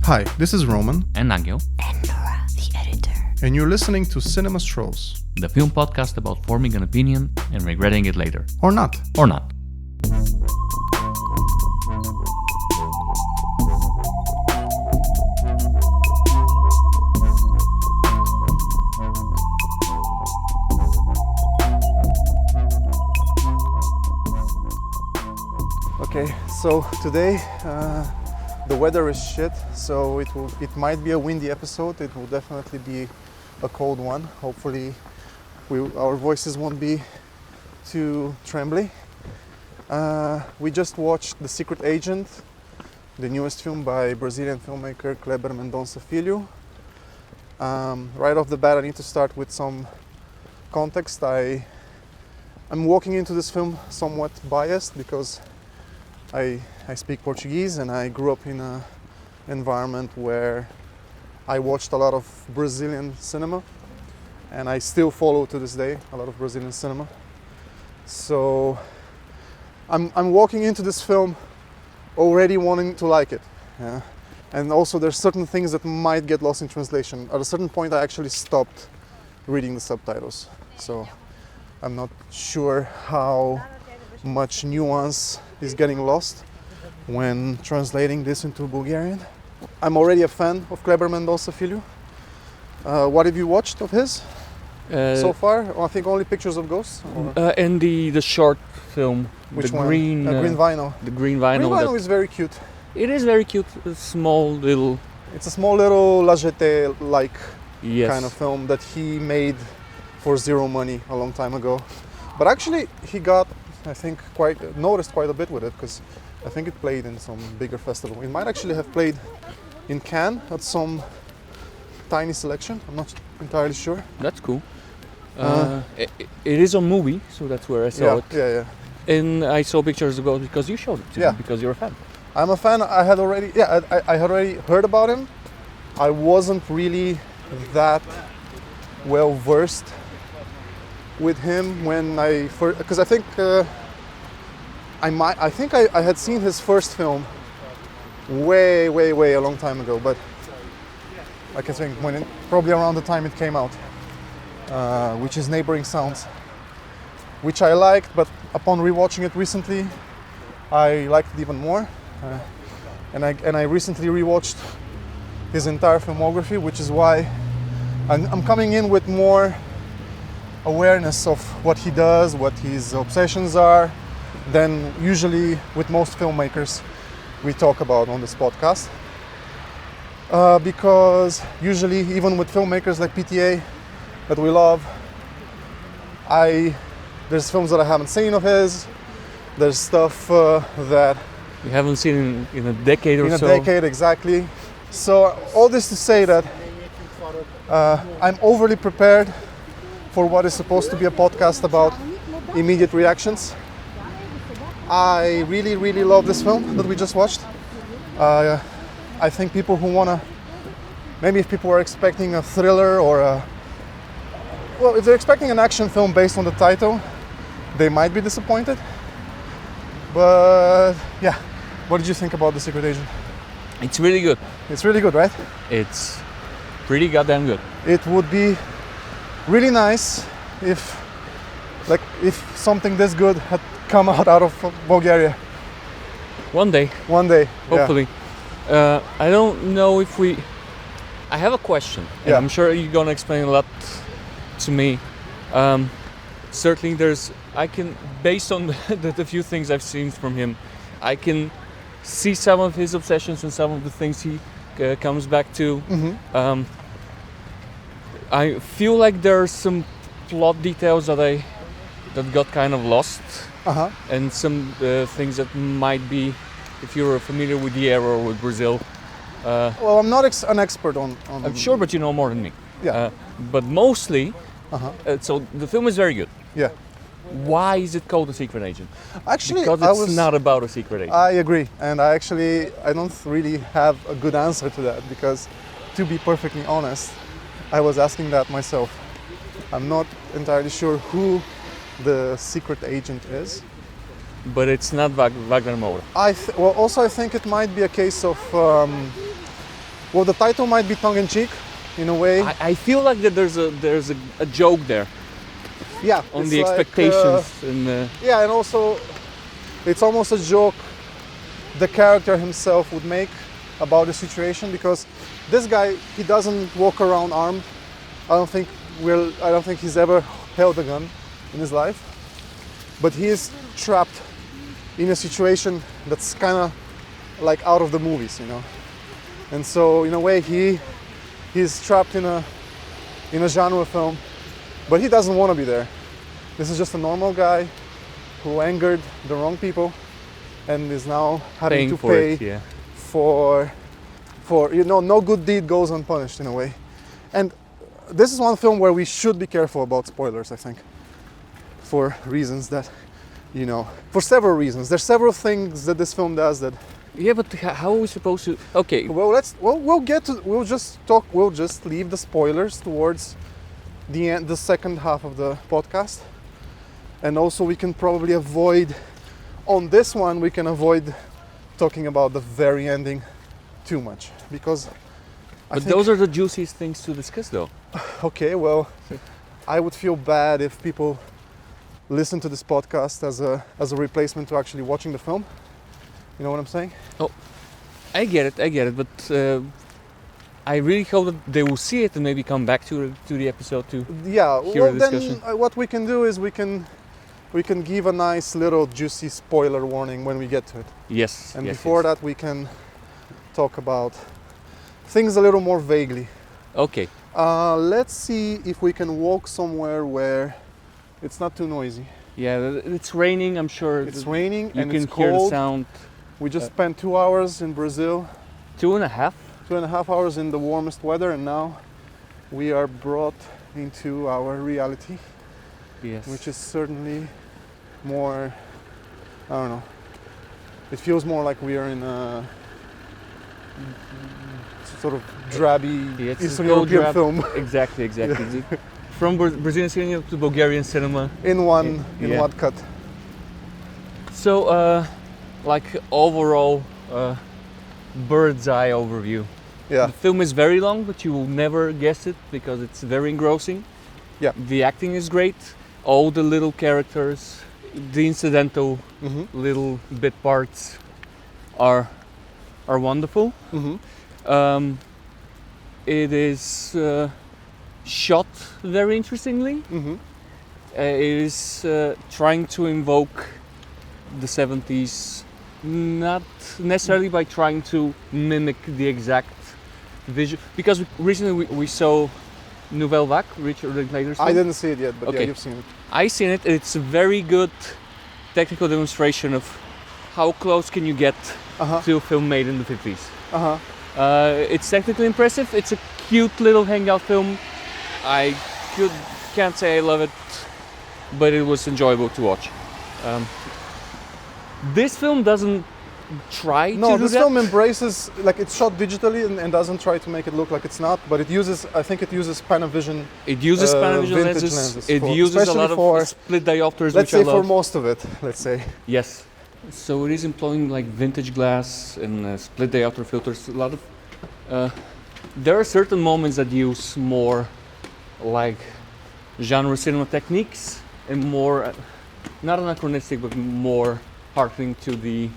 Hi, this is Roman. And Angel. And Nora, the editor. And you're listening to Cinema Strolls. The film podcast about forming an opinion and regretting it later. Or not. Or not. Okay, so today the weather is shit, so it might be a windy episode. It will definitely be a cold one. Hopefully our voices won't be too trembly. We just watched The Secret Agent, the newest film by Brazilian filmmaker Kleber Mendonça Filho. Right off the bat, I need to start with some context. I'm walking into this film somewhat biased because I speak Portuguese and I grew up in an environment where I watched a lot of Brazilian cinema, and I still follow to this day a lot of Brazilian cinema. So I'm walking into this film already wanting to like it. Yeah? And also there's certain things that might get lost in translation. At a certain point I actually stopped reading the subtitles. So I'm not sure how much nuance is getting lost when translating this into Bulgarian. I'm already a fan of Kleber Mendonça Filho. What have you watched of his so far? I think only Pictures of Ghosts? And the short film. Which the one? Green Vinyl. The Green Vinyl. Green Vinyl is very cute. It is very cute. A small little... It's a small little La Jetée-like Yes. kind of film that he made for zero money a long time ago. But actually he got, I think, noticed quite a bit with it, because I think it played in some bigger festival. It might actually have played in Cannes at some tiny selection. I'm not entirely sure. That's cool. It is on movie, so that's where I saw it. Yeah. And I saw Pictures of Ghosts because you showed it to me, because you're a fan. I'm a fan. I had already heard about him. I wasn't really that well versed with him when I first, because I think I had seen his first film way a long time ago, but I can think probably around the time it came out, which is Neighboring Sounds, which I liked, but upon rewatching it recently, I liked it even more, and I recently rewatched his entire filmography, which is why I'm coming in with more awareness of what he does, what his obsessions are, than usually with most filmmakers we talk about on this podcast. Because usually, even with filmmakers like PTA that we love, there's films that I haven't seen of his, there's stuff that You haven't seen in a decade or so. In a decade, exactly. So all this to say that I'm overly prepared for what is supposed to be a podcast about immediate reactions. I really love this film that we just watched. I think people who maybe if people are expecting a thriller or if they're expecting an action film based on the title, they might be disappointed. But yeah, what did you think about The Secret Agent? It's really good. It's really good, right? It's pretty goddamn good. It would be really nice if something this good had come out of Bulgaria. One day, hopefully. Yeah. I don't know if I have a question, and I'm sure you're gonna explain a lot to me. Certainly based on the few things I've seen from him, I can see some of his obsessions and some of the things he comes back to. Mm-hmm. I feel like there are some plot details that got kind of lost, and some things that might be, if you're familiar with the era or with Brazil. Well, I'm not an expert on. I'm sure, but you know more than me. Yeah. But mostly, so the film is very good. Yeah. Why is it called The Secret Agent? Actually, because it's not about a secret agent. I agree, and I don't really have a good answer to that, because, to be perfectly honest, I was asking that myself. I'm not entirely sure who the secret agent is. But it's not Wagner Moura. Also I think it might be a case of Well, the title might be tongue-in-cheek, in a way. I feel like that there's a joke there Yeah. on it's the like, expectations and yeah, and also it's almost a joke the character himself would make about the situation, because this guy, he doesn't walk around armed. I don't think he's ever held a gun in his life, but he is trapped in a situation that's kind of like out of the movies, you know. And so in a way he's trapped in a genre film, but he doesn't want to be there. This is just a normal guy who angered the wrong people and is now having paying to for pay it. Yeah. for you know, no good deed goes unpunished, in a way. And this is one film where we should be careful about spoilers, I think, for reasons that, you know, for several reasons. There's several things that this film does that. Yeah, but how are we supposed to? Okay. Well, we'll just leave the spoilers towards the end, the second half of the podcast, and also we can probably avoid, on this one, we can avoid talking about the very ending too much, because. But those are the juiciest things to discuss, though. Okay, well, I would feel bad if people listen to this podcast as a replacement to actually watching the film. You know what I'm saying? Oh, I get it, but I really hope that they will see it and maybe come back to the episode to hear the discussion. Then what we can do is we can give a nice little juicy spoiler warning when we get to it. Yes. And yes, before yes. that we can talk about things a little more vaguely. Okay. Let's see if we can walk somewhere where it's not too noisy. Yeah, it's raining, I'm sure. It's raining you and can it's hear cold. the sound. We just spent 2 hours in Brazil. 2.5? 2.5 hours in the warmest weather, and now we are brought into our reality, Yes. which is certainly more, I don't know, it feels more like we are in a sort of drabby Eastern European film. Exactly. From Brazilian cinema to Bulgarian cinema. in one cut. So, like overall bird's eye overview. Yeah. The film is very long, but you will never guess it because it's very engrossing. Yeah. The acting is great. All the little characters, the incidental little bit parts are wonderful. It is shot very interestingly. It is trying to invoke the 70s, not necessarily by trying to mimic the exact visual, because recently we saw Nouvelle Vague, Richard Linklater's film. I didn't see it yet, but Okay. yeah, you've seen it. I seen it. It's a very good technical demonstration of how close can you get to a film made in the 50s. It's technically impressive. It's a cute little hangout film. I can't say I love it, but it was enjoyable to watch. This film doesn't try to do this that. film embraces, like, it's shot digitally and doesn't try to make it look like it's not, but it uses, I think it uses Panavision. It uses Panavision vintage lenses. It for- uses a especially lot for, of split diopters, let's which I say for love. most of it, let's say. Yes. So it is employing like vintage glass and split diopter filters. A lot of there are certain moments that use more like genre cinema techniques and more not anachronistic, but more harkening to the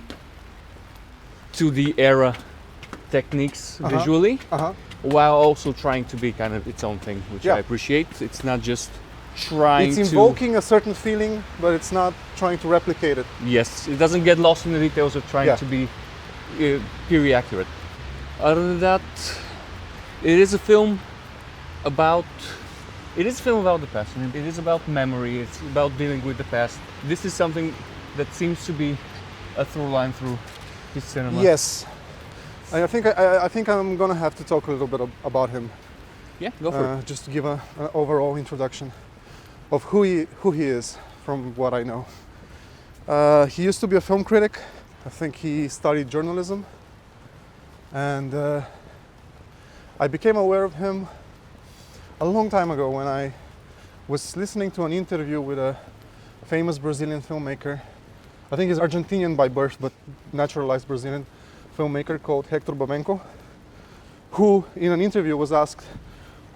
era techniques visually, while also trying to be kind of its own thing, which I appreciate. It's not just trying It's invoking a certain feeling, but it's not trying to replicate it. Yes, it doesn't get lost in the details of trying to be period accurate. Other than that, it is a film about the past. I mean, it is about memory. It's about dealing with the past. This is something that seems to be a through line through his cinema. Yes, I think I'm gonna have to talk a little bit about him. Yeah, go for it. Just to give an overall introduction of who he is, from what I know. He used to be a film critic. I think he studied journalism, and I became aware of him a long time ago when I was listening to an interview with a famous Brazilian filmmaker. I think he's Argentinian by birth, but naturalized Brazilian filmmaker called Hector Bamenco, who in an interview was asked,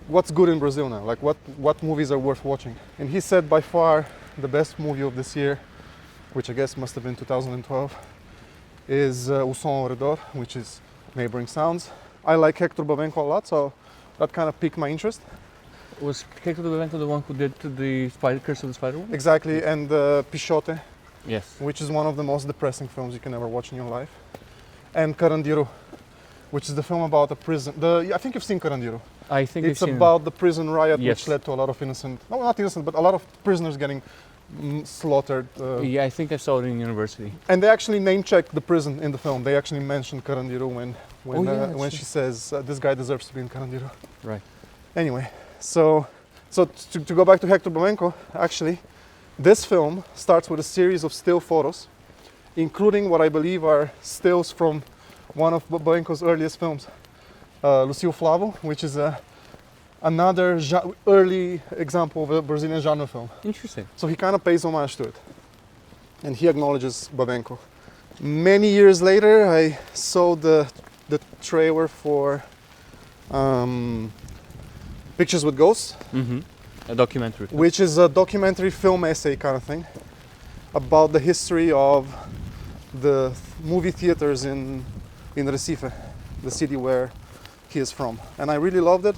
what's good in Brazil now? Like what movies are worth watching? And he said by far the best movie of this year, which I guess must have been 2012, is O Som ao Redor, which is Neighboring Sounds. I like Hector Babenco a lot, so that kind of piqued my interest. Was Hector Babenco the one who did the Curse of the Spider Woman? Exactly, and Pichote, Yes. which is one of the most depressing films you can ever watch in your life. And Carandiru, which is the film about a prison. I think you've seen Carandiru. I think It's I've seen about the prison riot, Yes. which led to a lot of innocent, no, not innocent, but a lot of prisoners getting slaughtered. Yeah, I think I saw it in university. And they actually name-checked the prison in the film. They actually mentioned Carandiru when that's she says, this guy deserves to be in Carandiru. Right. Anyway, so to go back to Hector Babenco, actually, this film starts with a series of still photos, including what I believe are stills from one of Babenco's earliest films, Lucio Flavo, which is another early example of a Brazilian genre film. Interesting. So he kind of pays homage to it, and he acknowledges Babenco. Many years later, I saw the trailer for Pictures with Ghosts, A documentary. which is a documentary film essay kind of thing about the history of the movie theaters in Recife, the city where he is from. And I really loved it.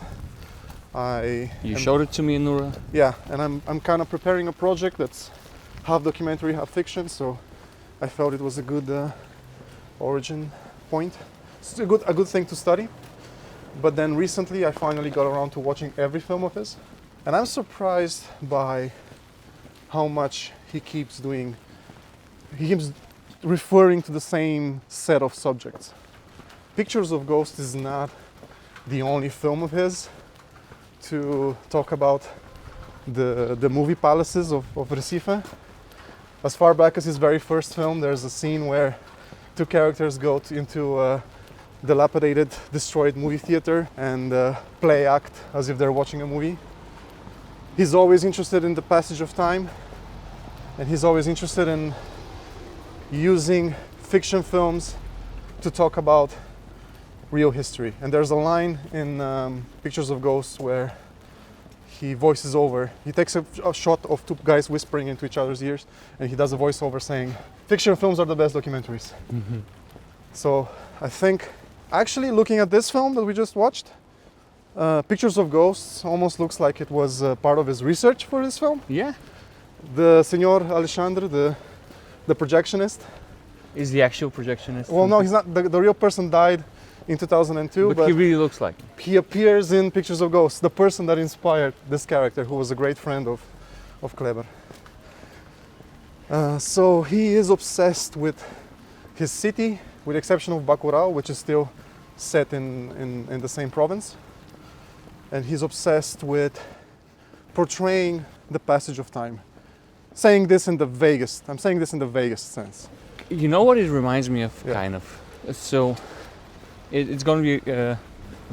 You showed it to me, Nura. Yeah, and I'm kind of preparing a project that's half documentary, half fiction, so I felt it was a good origin point. It's a good thing to study. But then recently I finally got around to watching every film of his, and I'm surprised by how much he keeps doing. He keeps referring to the same set of subjects. Pictures of Ghosts is not the only film of his to talk about the movie palaces of Recife. As far back as his very first film, there's a scene where two characters go into a dilapidated, destroyed movie theater and play act as if they're watching a movie. He's always interested in the passage of time, and he's always interested in using fiction films to talk about real history. And there's a line in Pictures of Ghosts where he voices over, he takes a shot of two guys whispering into each other's ears, and he does a voiceover saying, fiction films are the best documentaries. So I think, actually looking at this film that we just watched, Pictures of Ghosts almost looks like it was part of his research for this film. Yeah. The Senor Alexandre, the projectionist. Is the actual projectionist? Well, no, he's not. The real person died in 2002, but he really looks like him. He appears in Pictures of Ghosts, the person that inspired this character, who was a great friend of Kleber. So he is obsessed with his city, with the exception of Bacurau, which is still set in the same province. And he's obsessed with portraying the passage of time. I'm saying this in the vaguest sense. You know what it reminds me of, Yeah. kind of? So, it's going to be a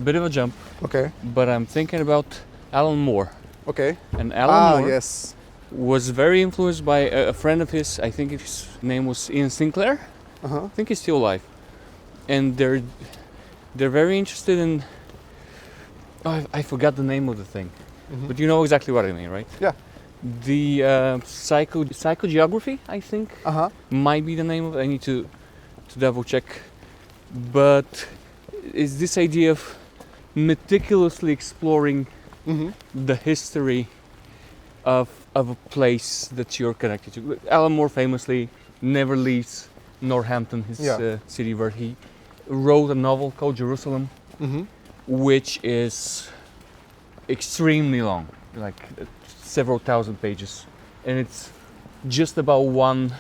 bit of a jump, Okay. but I'm thinking about Alan Moore. Okay. And Alan Moore yes. was very influenced by a friend of his. I think his name was Ian Sinclair. Uh-huh. I think he's still alive. And they're very interested in... Oh, I forgot the name of the thing. Mhm. But you know exactly what I mean, right? Yeah. The psychogeography, I think, Uh-huh. might be the name of it. I need to double check. But it's this idea of meticulously exploring Mm-hmm. the history of a place that you're connected to. Alan Moore famously never leaves Northampton, his Yeah. city, where he wrote a novel called Jerusalem, Mm-hmm. which is extremely long, like several thousand pages, and it's just about one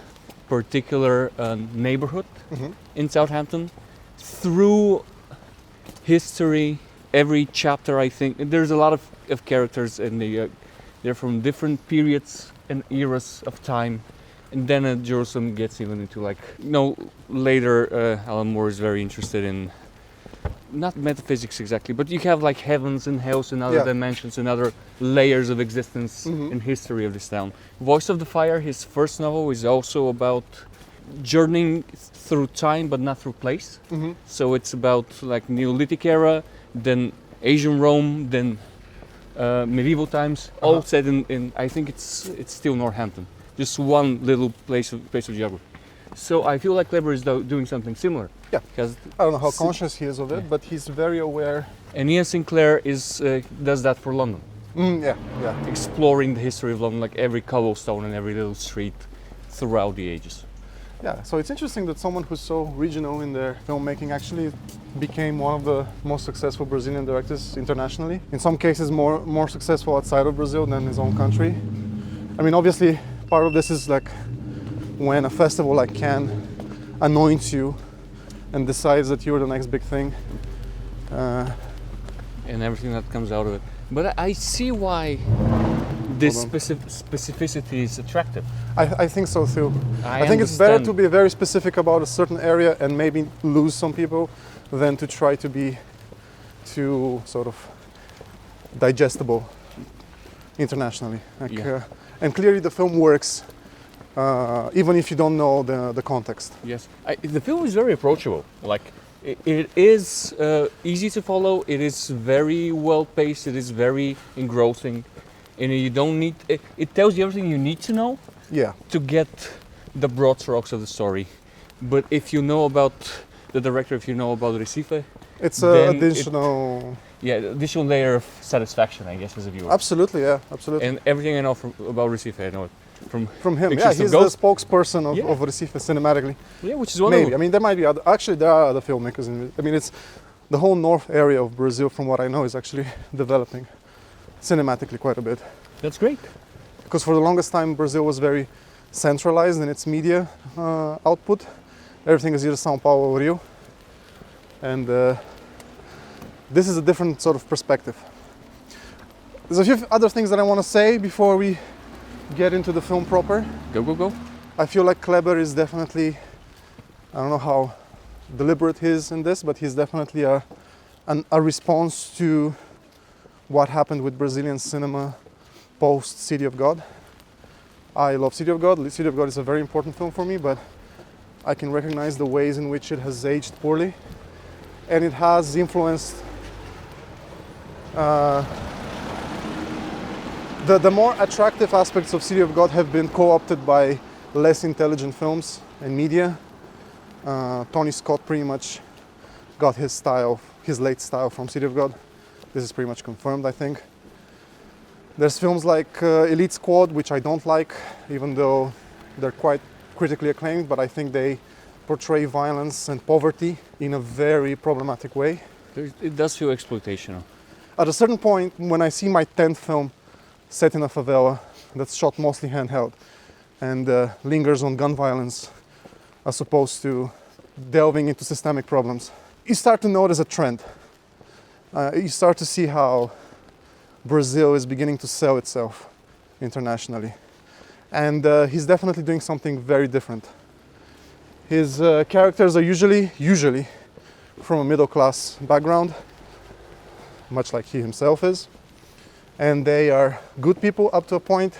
particular neighborhood Mm-hmm. in Southampton. Through history, every chapter, I think, there's a lot of characters, and they're from different periods and eras of time. And then Jerusalem gets even into later Alan Moore is very interested in, not metaphysics exactly, but you have like heavens and hells and other Yeah. dimensions and other layers of existence Mhm. and history of this town. Voice of the Fire, his first novel, is also about journeying through time but not through place. Mm-hmm. So it's about like Neolithic era, then Asian Rome, then medieval times, all set in I think it's still Northampton, just one little place of geography. So I feel like Kleber is doing something similar. Yeah. Because I don't know how conscious he is of it, but he's very aware. And Ian Sinclair does that for London. Yeah. Exploring the history of London, like every cobblestone and every little street throughout the ages. Yeah, so it's interesting that someone who's so regional in their filmmaking actually became one of the most successful Brazilian directors internationally. In some cases more successful outside of Brazil than his own country. I mean, obviously part of this is like when a festival like Cannes anoints you and decides that you're the next big thing. And everything that comes out of it. But I see why this specificity is attractive. I think so too. I think it's better to be very specific about a certain area and maybe lose some people than to try to be too sort of digestible internationally. And clearly the film works even if you don't know the context. Yes, the film is very approachable. Like it is easy to follow. It is very well paced. It is very engrossing, and you don't need. It tells you everything you need to know. Yeah. To get the broad strokes of the story, but if you know about the director, if you know about Recife, it's an additional. Additional layer of satisfaction, I guess, as a viewer. Absolutely, yeah, absolutely. And everything I know about Recife, I know it from him. Yeah, he's the spokesperson of Recife cinematically. Yeah, which is wonderful. Maybe. I mean, there might be other. Actually, there are other filmmakers in it. I mean, it's the whole north area of Brazil, from what I know, is actually developing cinematically quite a bit. That's great. Because for the longest time, Brazil was very centralized in its media output. Everything is either São Paulo or Rio. And this is a different sort of perspective. There's a few other things that I want to say before we get into the film proper. Go. I feel like Kleber is definitely, I don't know how deliberate he is in this, but he's definitely a response to what happened with Brazilian cinema post City of God. I love City of God. City of God is a very important film for me, but I can recognize the ways in which it has aged poorly, and it has influenced the more attractive aspects of City of God have been co-opted by less intelligent films and media. Tony Scott pretty much got his late style from City of God. This is pretty much confirmed, I think. There's films like Elite Squad, which I don't like, even though they're quite critically acclaimed, but I think they portray violence and poverty in a very problematic way. It does feel exploitational. At a certain point, when I see my 10th film set in a favela that's shot mostly handheld and lingers on gun violence as opposed to delving into systemic problems, you start to notice a trend. You start to see how Brazil is beginning to sell itself internationally. And he's definitely doing something very different. His characters are usually from a middle-class background, much like he himself is. And they are good people up to a point,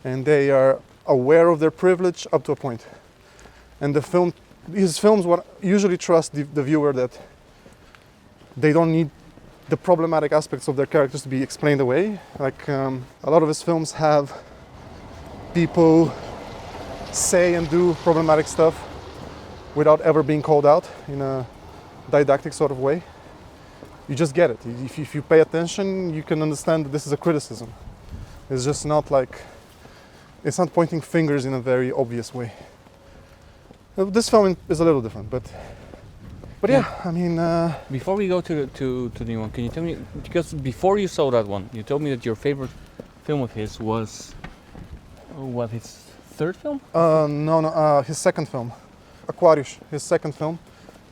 and they are aware of their privilege up to a point. And his films usually trust the viewer that they don't need the problematic aspects of their characters to be explained away. Like a lot of his films have people say and do problematic stuff without ever being called out in a didactic sort of way. You just get it. If you pay attention, you can understand that this is a criticism. It's just not like, it's not pointing fingers in a very obvious way. This film is a little different, but yeah, I mean... Before we go to the new one, can you tell me, because before you saw that one, you told me that your favorite film of his was, his third film? No, his second film, Aquarius. His second film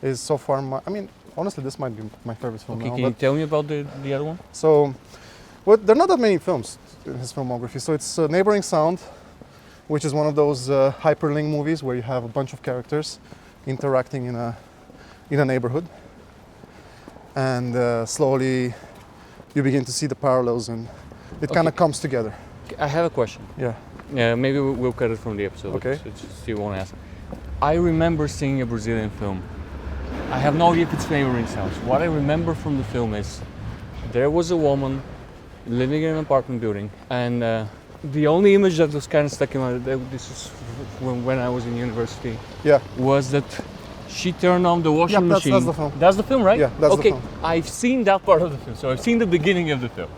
is so far honestly, this might be my favorite film now. Can you tell me about the other one? So, there are not that many films in his filmography. So it's Neighboring Sound, which is one of those hyperlink movies where you have a bunch of characters interacting in a neighborhood. And slowly you begin to see the parallels and it kind of comes together. I have a question. Yeah. Maybe we'll cut it from the episode. Okay. So you won't ask. I remember seeing a Brazilian film. I have no idea if it's favoring sounds. What I remember from the film is there was a woman living in an apartment building, and the only image that was kind of stuck in my head, this is when I was in university, was that she turned on the washing machine. That's the film. That's the film, right? Yeah, that's the film. Okay, I've seen that part of the film, so I've seen the beginning of the film.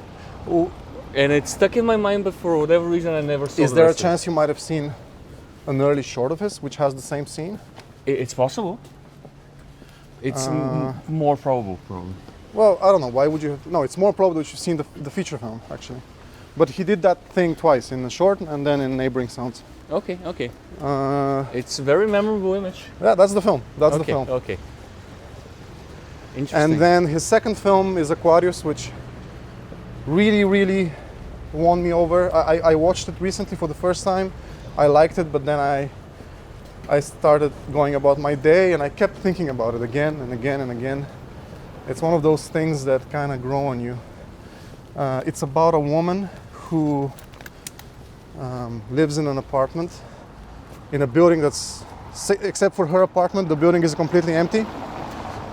Oh, and it's stuck in my mind, but for whatever reason I never saw it. Is there a chance you might have seen an early short of his, which has the same scene? It's possible. It's more probable, probably. Well, I don't know. Why would you have... No, it's more probable that you've seen the feature film, actually. But he did that thing twice, in the short and then in Neighboring Sounds. Okay. It's a very memorable image. Yeah, that's the film. That's the film. Okay. Interesting. And then his second film is Aquarius, which really, really won me over. I watched it recently for the first time. I liked it, but then I started going about my day and I kept thinking about it again and again and again. It's one of those things that kind of grow on you. It's about a woman who lives in an apartment in a building that's, except for her apartment, the building is completely empty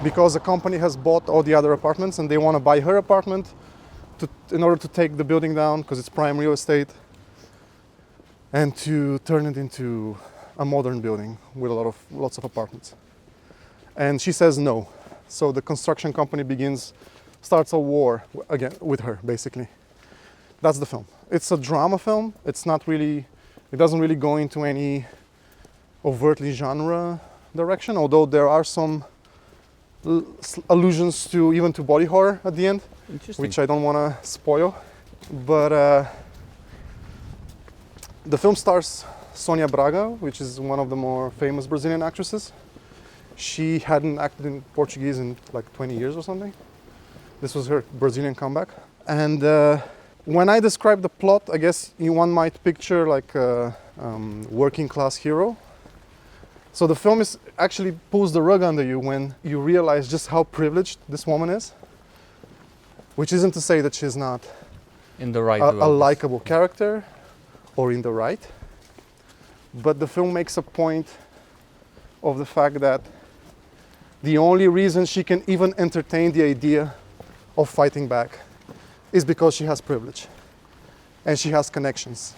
because a company has bought all the other apartments and they want to buy her apartment in order to take the building down because it's prime real estate and to turn it into a modern building with lots of apartments. And she says no. So the construction company starts a war again with her, basically. That's the film. It's a drama film. It doesn't really go into any overtly genre direction, although there are some allusions even to body horror at the end, which I don't want to spoil. But the film stars Sonia Braga, which is one of the more famous Brazilian actresses. She hadn't acted in Portuguese in like 20 years or something. This was her Brazilian comeback. And when I describe the plot, I guess one might picture like a working class hero. So the film actually pulls the rug under you when you realize just how privileged this woman is. Which isn't to say that she's not in the right a likable character or in the right. But the film makes a point of the fact that the only reason she can even entertain the idea of fighting back is because she has privilege and she has connections.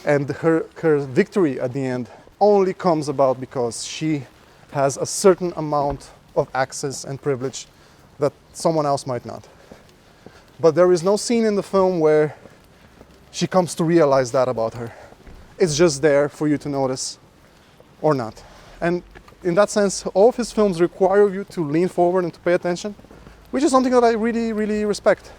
And her victory at the end only comes about because she has a certain amount of access and privilege that someone else might not. But there is no scene in the film where she comes to realize that about her. It's just there for you to notice or not. And in that sense, all of his films require you to lean forward and to pay attention, which is something that I really, really respect.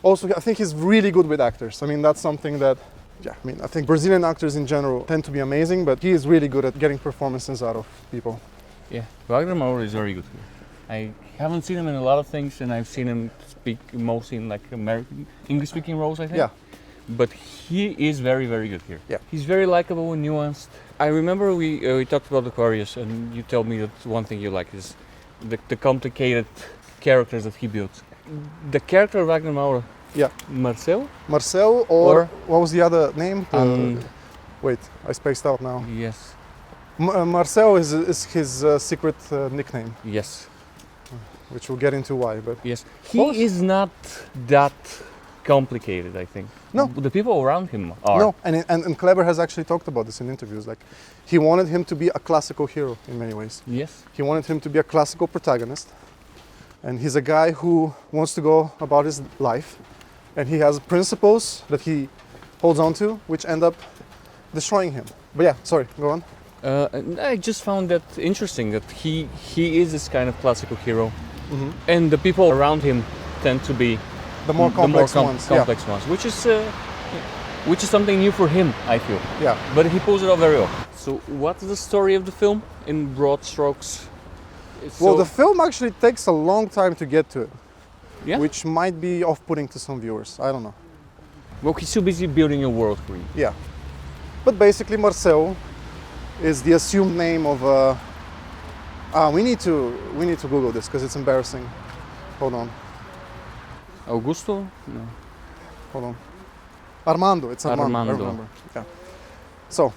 Also, I think he's really good with actors. I mean, that's something that, I think Brazilian actors in general tend to be amazing, but he is really good at getting performances out of people. Yeah, Wagner Moura is very good here. I haven't seen him in a lot of things, and I've seen him speak mostly in like American English-speaking roles, I think. Yeah. But he is very, very good here. Yeah. He's very likable and nuanced. I remember we talked about Aquarius, and you told me that one thing you like is the complicated characters that he built. The character of Wagner Moura. Yeah. Marcel, or what was the other name? Wait, I spaced out now. Yes. Marcel is his secret nickname. Yes. Which we'll get into why, but... Yes. He is not that complicated, I think. No. The people around him are. No, and Kleber has actually talked about this in interviews. Like, he wanted him to be a classical hero in many ways. Yes. He wanted him to be a classical protagonist. And he's a guy who wants to go about his life. And he has principles that he holds on to, which end up destroying him. But yeah, sorry, go on. I just found that interesting that he is this kind of classical hero. Mm-hmm. And the people around him tend to be the more complex ones, which is something new for him, I feel. Yeah. But he pulls it off very well. So, what's the story of the film in broad strokes? Well, the film actually takes a long time to get to it, which might be off-putting to some viewers. I don't know. Well, he's too busy building a world for you. Yeah. But basically, Marcel is the assumed name of. We need to Google this because it's embarrassing. Hold on. Augusto? No. Hold on. Armando. It's Armando. I remember. Yeah. So,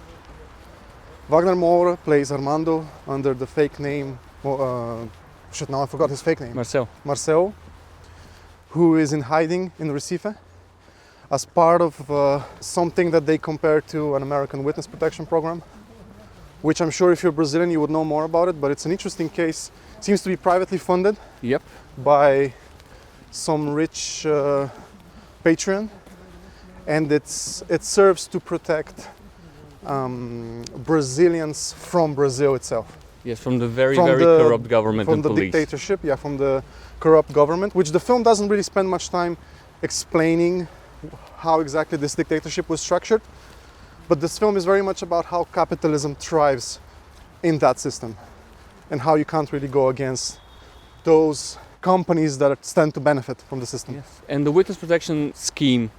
Wagner Moura plays Armando under the fake name shit, now I forgot his fake name. Marcel. Who is in hiding in Recife as part of something that they compare to an American witness protection program, which I'm sure if you're Brazilian you would know more about it, but it's an interesting case. It seems to be privately funded by some rich patron, and it serves to protect Brazilians from Brazil itself. Yes, from the very corrupt government and police. From the dictatorship, from the corrupt government, which the film doesn't really spend much time explaining how exactly this dictatorship was structured. But this film is very much about how capitalism thrives in that system and how you can't really go against those companies that stand to benefit from the system. Yes. And the witness protection scheme,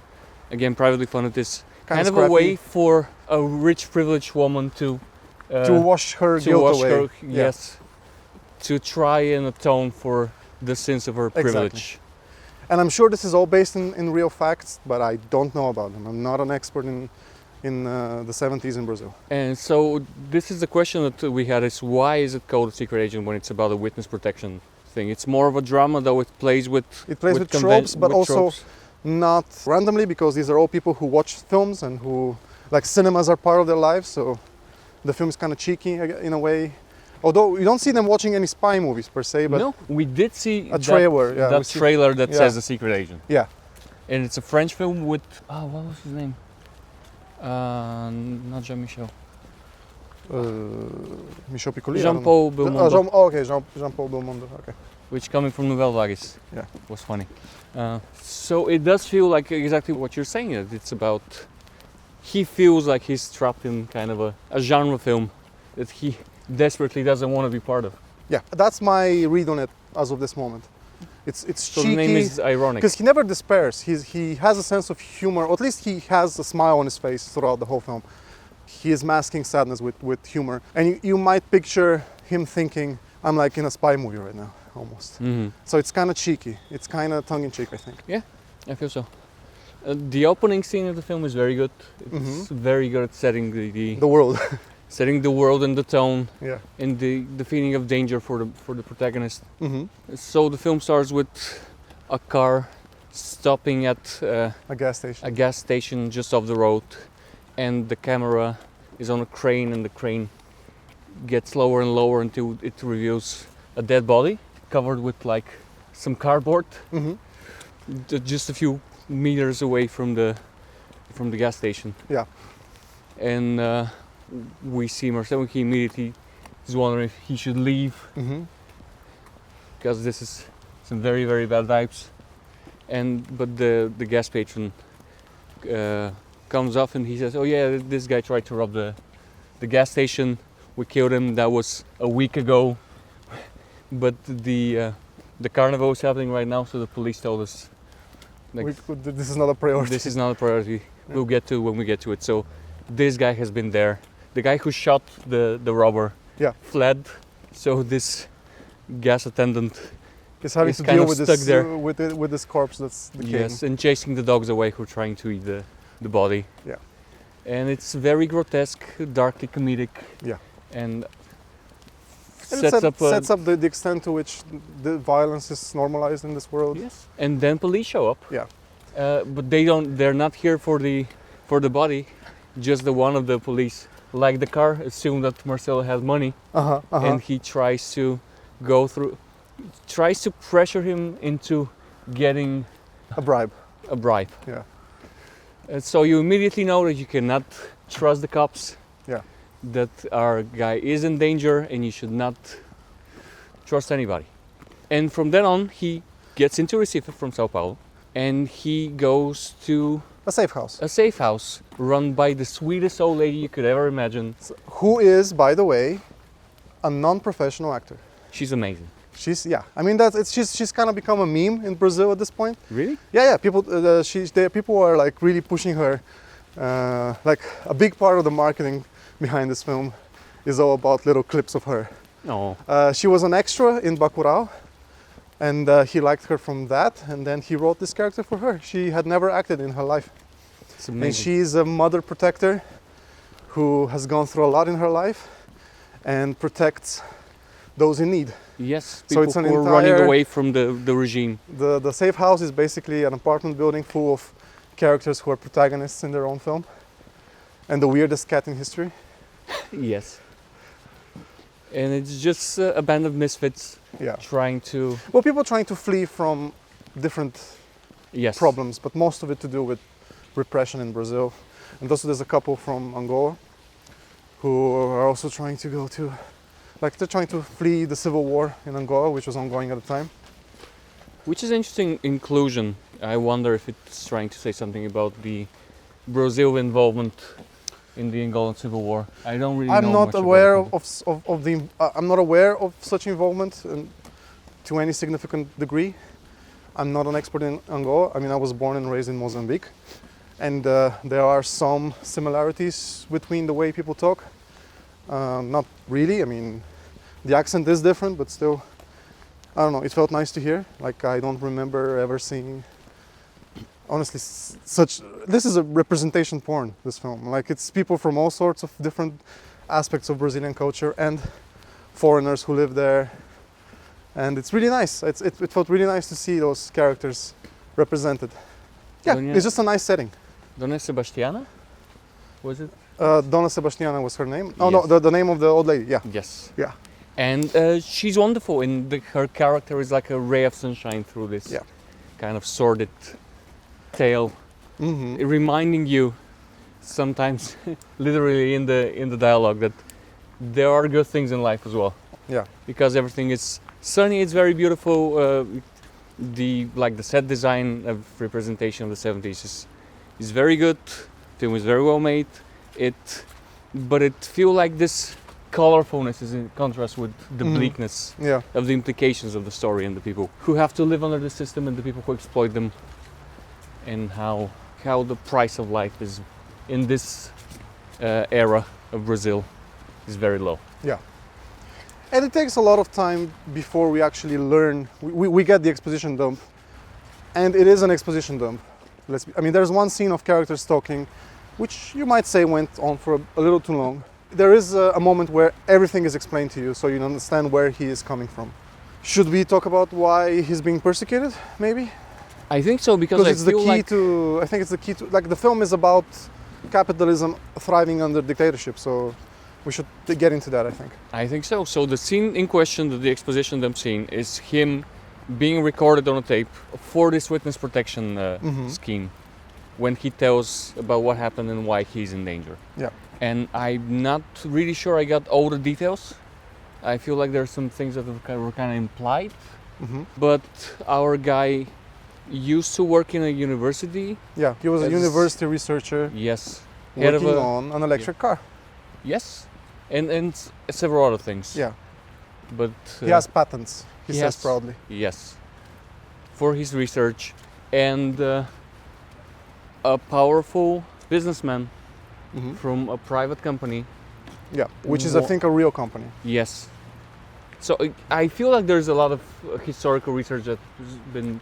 again privately funded, is kind of scrappy. A way for a rich privileged woman to wash her guilt away. Yes, to try and atone for the sins of her privilege. And I'm sure this is all based in real facts, but I don't know about them. I'm not an expert in the 70s in Brazil. And so this is the question that we had, is why is it called a secret agent when it's about a witness protection thing? It's more of a drama, though it plays with tropes, but also tropes. Not randomly, because these are all people who watch films and who, like, cinemas are part of their lives, so the film is kind of cheeky in a way. Although you don't see them watching any spy movies per se, but no, we did see a trailer. Trailer that says The Secret Agent. Yeah, and it's a French film with what was his name? Not Jean-Michel. Michel Piccoli. Jean-Paul Belmondo. Jean-Paul Belmondo. Okay. Which, coming from Nouvelle Vagues, was funny. So it does feel like exactly what you're saying. It's about, he feels like he's trapped in kind of a genre film that he desperately doesn't want to be part of. Yeah, that's my read on it as of this moment. It's so cheeky. The name is ironic. Because he never despairs. He has a sense of humor, or at least he has a smile on his face throughout the whole film. He is masking sadness with humor. And you might picture him thinking, I'm like in a spy movie right now, almost. Mm-hmm. So it's kind of cheeky. It's kind of tongue-in-cheek, I think. Yeah, I feel so. The opening scene of the film is very good. It's very good at setting the world. Setting the world and the tone, and the feeling of danger for the protagonist. Mm-hmm. So the film starts with a car stopping at a gas station just off the road, and the camera is on a crane, and the crane gets lower and lower until it reveals a dead body covered with like some cardboard, just a few meters away from the gas station. Yeah, and. We see Marcel, he immediately is wondering if he should leave, because this is some very, very bad vibes. But the gas patron comes up and he says, "Oh yeah, this guy tried to rob the gas station. We killed him. That was a week ago. But the carnival is happening right now, so the police told us this is not a priority. This is not a priority. We'll get to it when we get to it." So this guy has been there. The guy who shot the robber fled, so this gas attendant is having to deal with this corpse that's decaying. Yes, and chasing the dogs away who are trying to eat the body. Yeah, and it's very grotesque, darkly comedic. Yeah, and sets up the extent to which the violence is normalized in this world. Yes, and then police show up. Yeah, but they're not here for the body. Just the one of the police, like the car, assumed that Marcelo had money, and he tries to pressure him into getting a bribe. Yeah. And so you immediately know that you cannot trust the cops. Yeah. That our guy is in danger, and you should not trust anybody. And from then on, he gets into Recife from Sao Paulo, and he goes to a safe house. A safe house run by the sweetest old lady you could ever imagine. Who is, by the way, a non-professional actor. She's amazing. I mean, she's kind of become a meme in Brazil at this point. Really? Yeah. People are like really pushing her. Like a big part of the marketing behind this film is all about little clips of her. Oh. She was an extra in Bacurau. And he liked her from that, and then he wrote this character for her. She had never acted in her life. It's amazing. And she's a mother protector who has gone through a lot in her life and protects those in need. Yes, So people it's an who are running entire- away from the regime. The safe house is basically an apartment building full of characters who are protagonists in their own film, and the weirdest cat in history. Yes. And it's just a band of misfits Yeah. trying to... Well, people trying to flee from different Yes. problems, but most of it to do with repression in Brazil. And also there's a couple from Angola who are also trying to go to, like they're trying to flee the civil war in Angola, which was ongoing at the time. Which is interesting inclusion. I wonder if it's trying to say something about the Brazil involvement in the Angolan civil war. I don't really I'm know not much about aware it. of the. I'm not aware of such involvement to any significant degree. I'm not an expert in Angola. I mean, I was born and raised in Mozambique, and there are some similarities between the way people talk. Not really. I mean, the accent is different, but still, I don't know. It felt nice to hear. Like I don't remember ever seeing. Honestly, this is a representation porn, this film. Like it's people from all sorts of different aspects of Brazilian culture and foreigners who live there, and it's really nice. It felt really nice to see those characters represented. Yeah, Dona- it's just a nice setting. Dona Sebastiana? Was it? Dona Sebastiana was her name. Oh Yes. no, the name of the old lady. Yeah, Yes. yeah, And she's wonderful, and her character is like a ray of sunshine through this Yeah. kind of sordid tale, reminding you sometimes, literally in the dialogue, that there are good things in life as well. yeah. Because everything is sunny, it's very beautiful. The set design of representation of the 70s is very good. Film is very well made. But it feels like this colorfulness is in contrast with the bleakness Yeah. of the implications of the story and the people who have to live under the system and the people who exploit them, and how the price of life is in this era of Brazil is very low. Yeah. And it takes a lot of time before we actually learn. We get the exposition dump, and it is an exposition dump. I mean, there's one scene of characters talking, which you might say went on for a little too long. There is a moment where everything is explained to you, so you understand where he is coming from. Should we talk about why he's being persecuted, maybe? I think so, because It's the key to. I think it's the key to. Like the film is about capitalism thriving under dictatorship, so we should get into that. I think. so. So the scene in question, the exposition dump scene, is him being recorded on a tape for this witness protection scheme, when he tells about what happened and why he's in danger. Yeah. And I'm not really sure I got all the details. I feel like there's some things that were kind of implied, but our guy used to work in a university. Yeah, he was a university researcher Yes. working on an electric car. Yes. And several other things. Yeah. But He has patents, he he says has- proudly. yes, for his research, and a powerful businessman from a private company. Yeah, which is, I think, a real company. Yes. So I feel like there's a lot of historical research that's been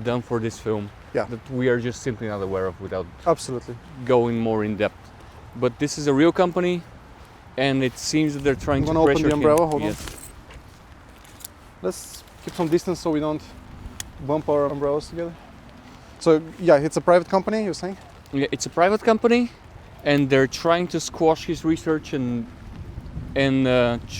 done for this film Yeah. that we are just simply not aware of without Absolutely. going more in depth. But this is a real company, and it seems that they're trying I'm to gonna open pressure the umbrella, him. hold on. Yes. Let's keep some distance so we don't bump our umbrellas together. So, yeah, it's a private company, you're saying? Yeah, it's a private company, and they're trying to squash his research and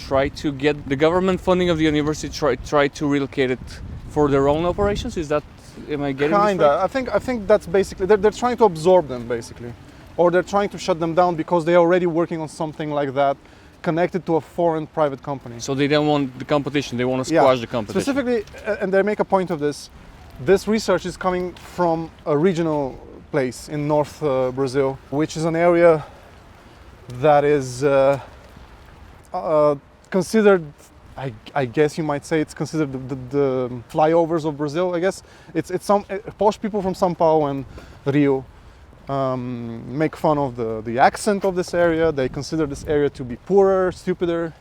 try to get the government funding of the university. Try to relocate it for their own operations. Is that? Am I getting this Kinda. right? I think that's basically they're trying to absorb them basically, or they're trying to shut them down because they're already working on something like that, connected to a foreign private company. So they don't want the competition. They want to squash the competition. Specifically, and they make a point of this. This research is coming from a regional place in North Brazil, which is an area that is considered, I guess you might say, it's considered the flyovers of Brazil. I guess it's some posh people from São Paulo and Rio make fun of the accent of this area. They consider this area to be poorer, stupider,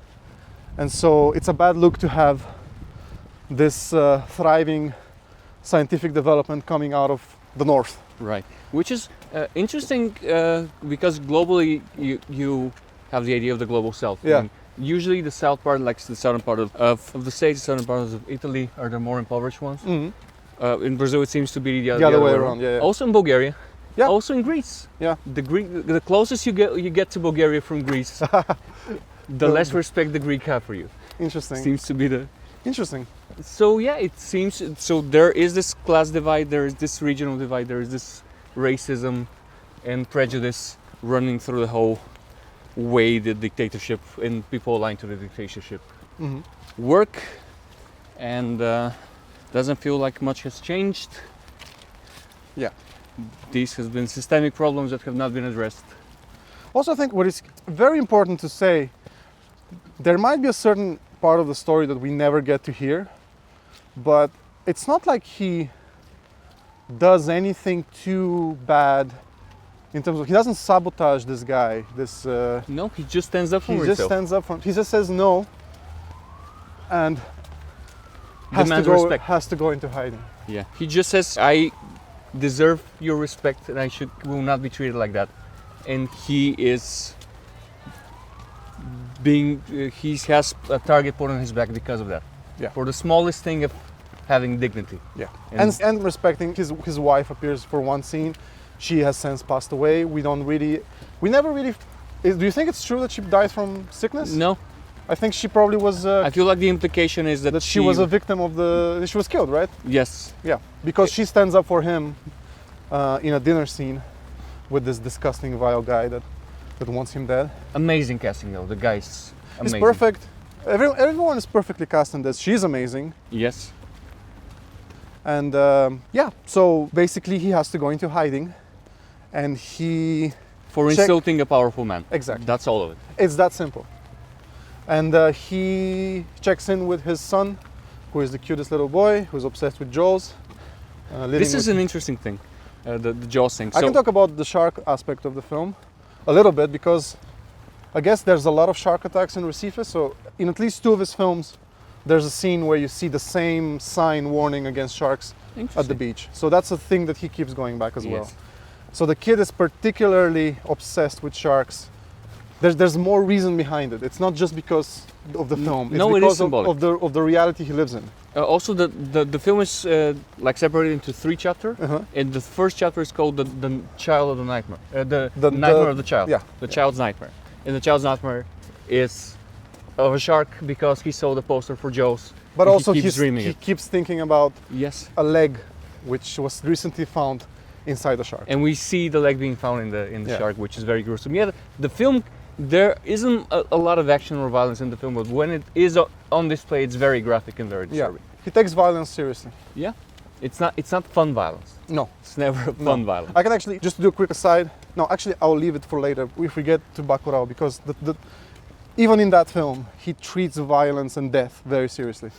and so it's a bad look to have this thriving scientific development coming out of the north. Right, which is interesting because globally you have the idea of the global south. Yeah. And Usually the south part, like the southern part of the states, the southern parts of Italy are the more impoverished ones. In Brazil, it seems to be the other way around. Yeah. Also in Bulgaria. Yeah. Also in Greece. Yeah. The closest you get to Bulgaria from Greece, the less respect the Greek have for you. Interesting. Seems to be the. Interesting. So yeah, it seems so. There is this class divide. There is this regional divide. There is this racism and prejudice running through the whole way the dictatorship and people aligned to the dictatorship work, and doesn't feel like much has changed. Yeah. These have been systemic problems that have not been addressed. Also, I think what is very important to say, there might be a certain part of the story that we never get to hear, but it's not like he does anything too bad in terms of, he doesn't sabotage this guy, No, he just stands up for he himself. just stands up for, he just says no and Demands respect. has to go into hiding. Yeah, he just says, I deserve your respect and I will not be treated like that. And he is he has a target put on his back because of that. Yeah. For the smallest thing of having dignity. Yeah. And respecting his wife appears for one scene. She has since passed away. We never really, do you think it's true that she died from sickness? No. I think she probably was. I feel like the implication is that she was a victim of she was killed, right? Yes. Yeah, because she stands up for him in a dinner scene with this disgusting, vile guy that wants him dead. Amazing casting though, the guy's amazing. He's perfect. Everyone is perfectly cast in this. She's amazing. Yes. And yeah, so basically he has to go into hiding and for insulting a powerful man. Exactly. That's all of it. It's that simple. And he checks in with his son, who is the cutest little boy, who's obsessed with Jaws. This is an interesting thing, the Jaws thing. I can talk about the shark aspect of the film a little bit because I guess there's a lot of shark attacks in Recife. So in at least two of his films, there's a scene where you see the same sign warning against sharks at the beach. So that's a thing that he keeps going back as well. So the kid is particularly obsessed with sharks. There's more reason behind it. It's not just because of the film. It's no, because it is symbolic. of the reality he lives in. Also, the film is like separated into 3 chapters, and the first chapter is called the Child of the Nightmare, the Nightmare of the Child. Yeah, the Child's Nightmare, and the Child's Nightmare is of a shark because he saw the poster for Jaws. But also he keeps thinking about yes a leg, which was recently found inside the shark. And we see the leg being found in the shark, which is very gruesome. Yeah, the film. There isn't a lot of action or violence in the film, but when it is on display, it's very graphic and very disturbing. Yeah, he takes violence seriously. Yeah, it's not fun violence. No, it's never fun violence. I can actually just do a quick aside. No, actually, I'll leave it for later if we get to Bacurau, because even in that film, he treats violence and death very seriously,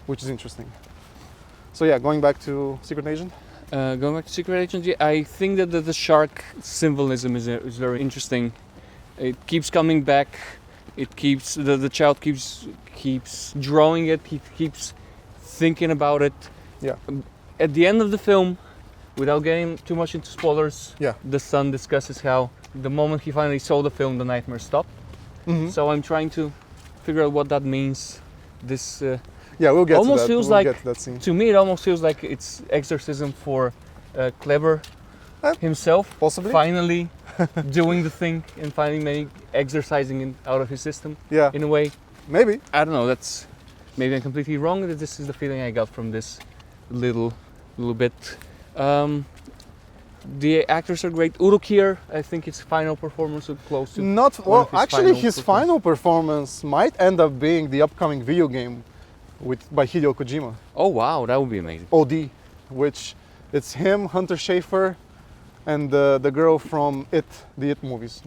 which is interesting. So yeah, going back to Secret Agent. Going back to Secret Agent, yeah, I think that the shark symbolism is very interesting. It keeps coming back. It keeps the child keeps drawing it. He keeps thinking about it. Yeah. At the end of the film, without getting too much into spoilers, the son discusses how the moment he finally saw the film, the nightmare stopped. So I'm trying to figure out what that means. This yeah, we'll get almost to that. feels we'll like get to that scene. To me, it almost feels like it's exorcism for Kleber himself. Possibly. Finally. Doing the thing and finally exercising it out of his system. Yeah. In a way. Maybe. I don't know. That's maybe I'm completely wrong. This is the feeling I got from this little bit. The actors are great. Udo Kier, I think his final performance was close to. His final performance might end up being the upcoming video game by Hideo Kojima. Oh wow, that would be amazing. OD, which it's him, Hunter Schafer, and the girl from the It movies,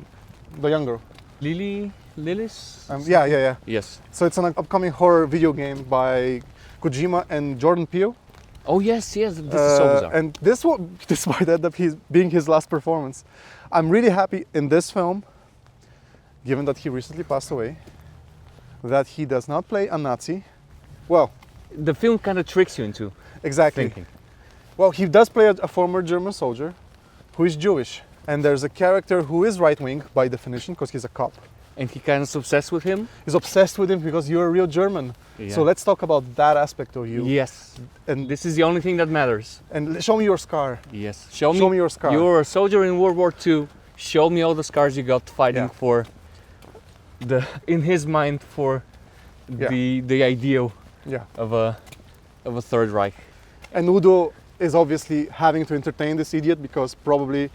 the young girl. Lillis? Yeah. Yes. So it's an upcoming horror video game by Kojima and Jordan Peele. Oh yes, this is so bizarre. And this might end up being his last performance. I'm really happy in this film, given that he recently passed away, that he does not play a Nazi. Well, the film kind of tricks you into thinking. Well, he does play a former German soldier who is Jewish. And there's a character who is right-wing by definition, because he's a cop. and he kind of obsessed with him. He's obsessed with him because you're a real German. Yeah. So let's talk about that aspect of you. Yes, And this is the only thing that matters. and show me your scar. Yes, Show me your scar. You're a soldier in World War II. Show me all the scars you got fighting Yeah. for in his mind, for the ideal Yeah. of a Third Reich. And Udo is obviously having to entertain this idiot because probably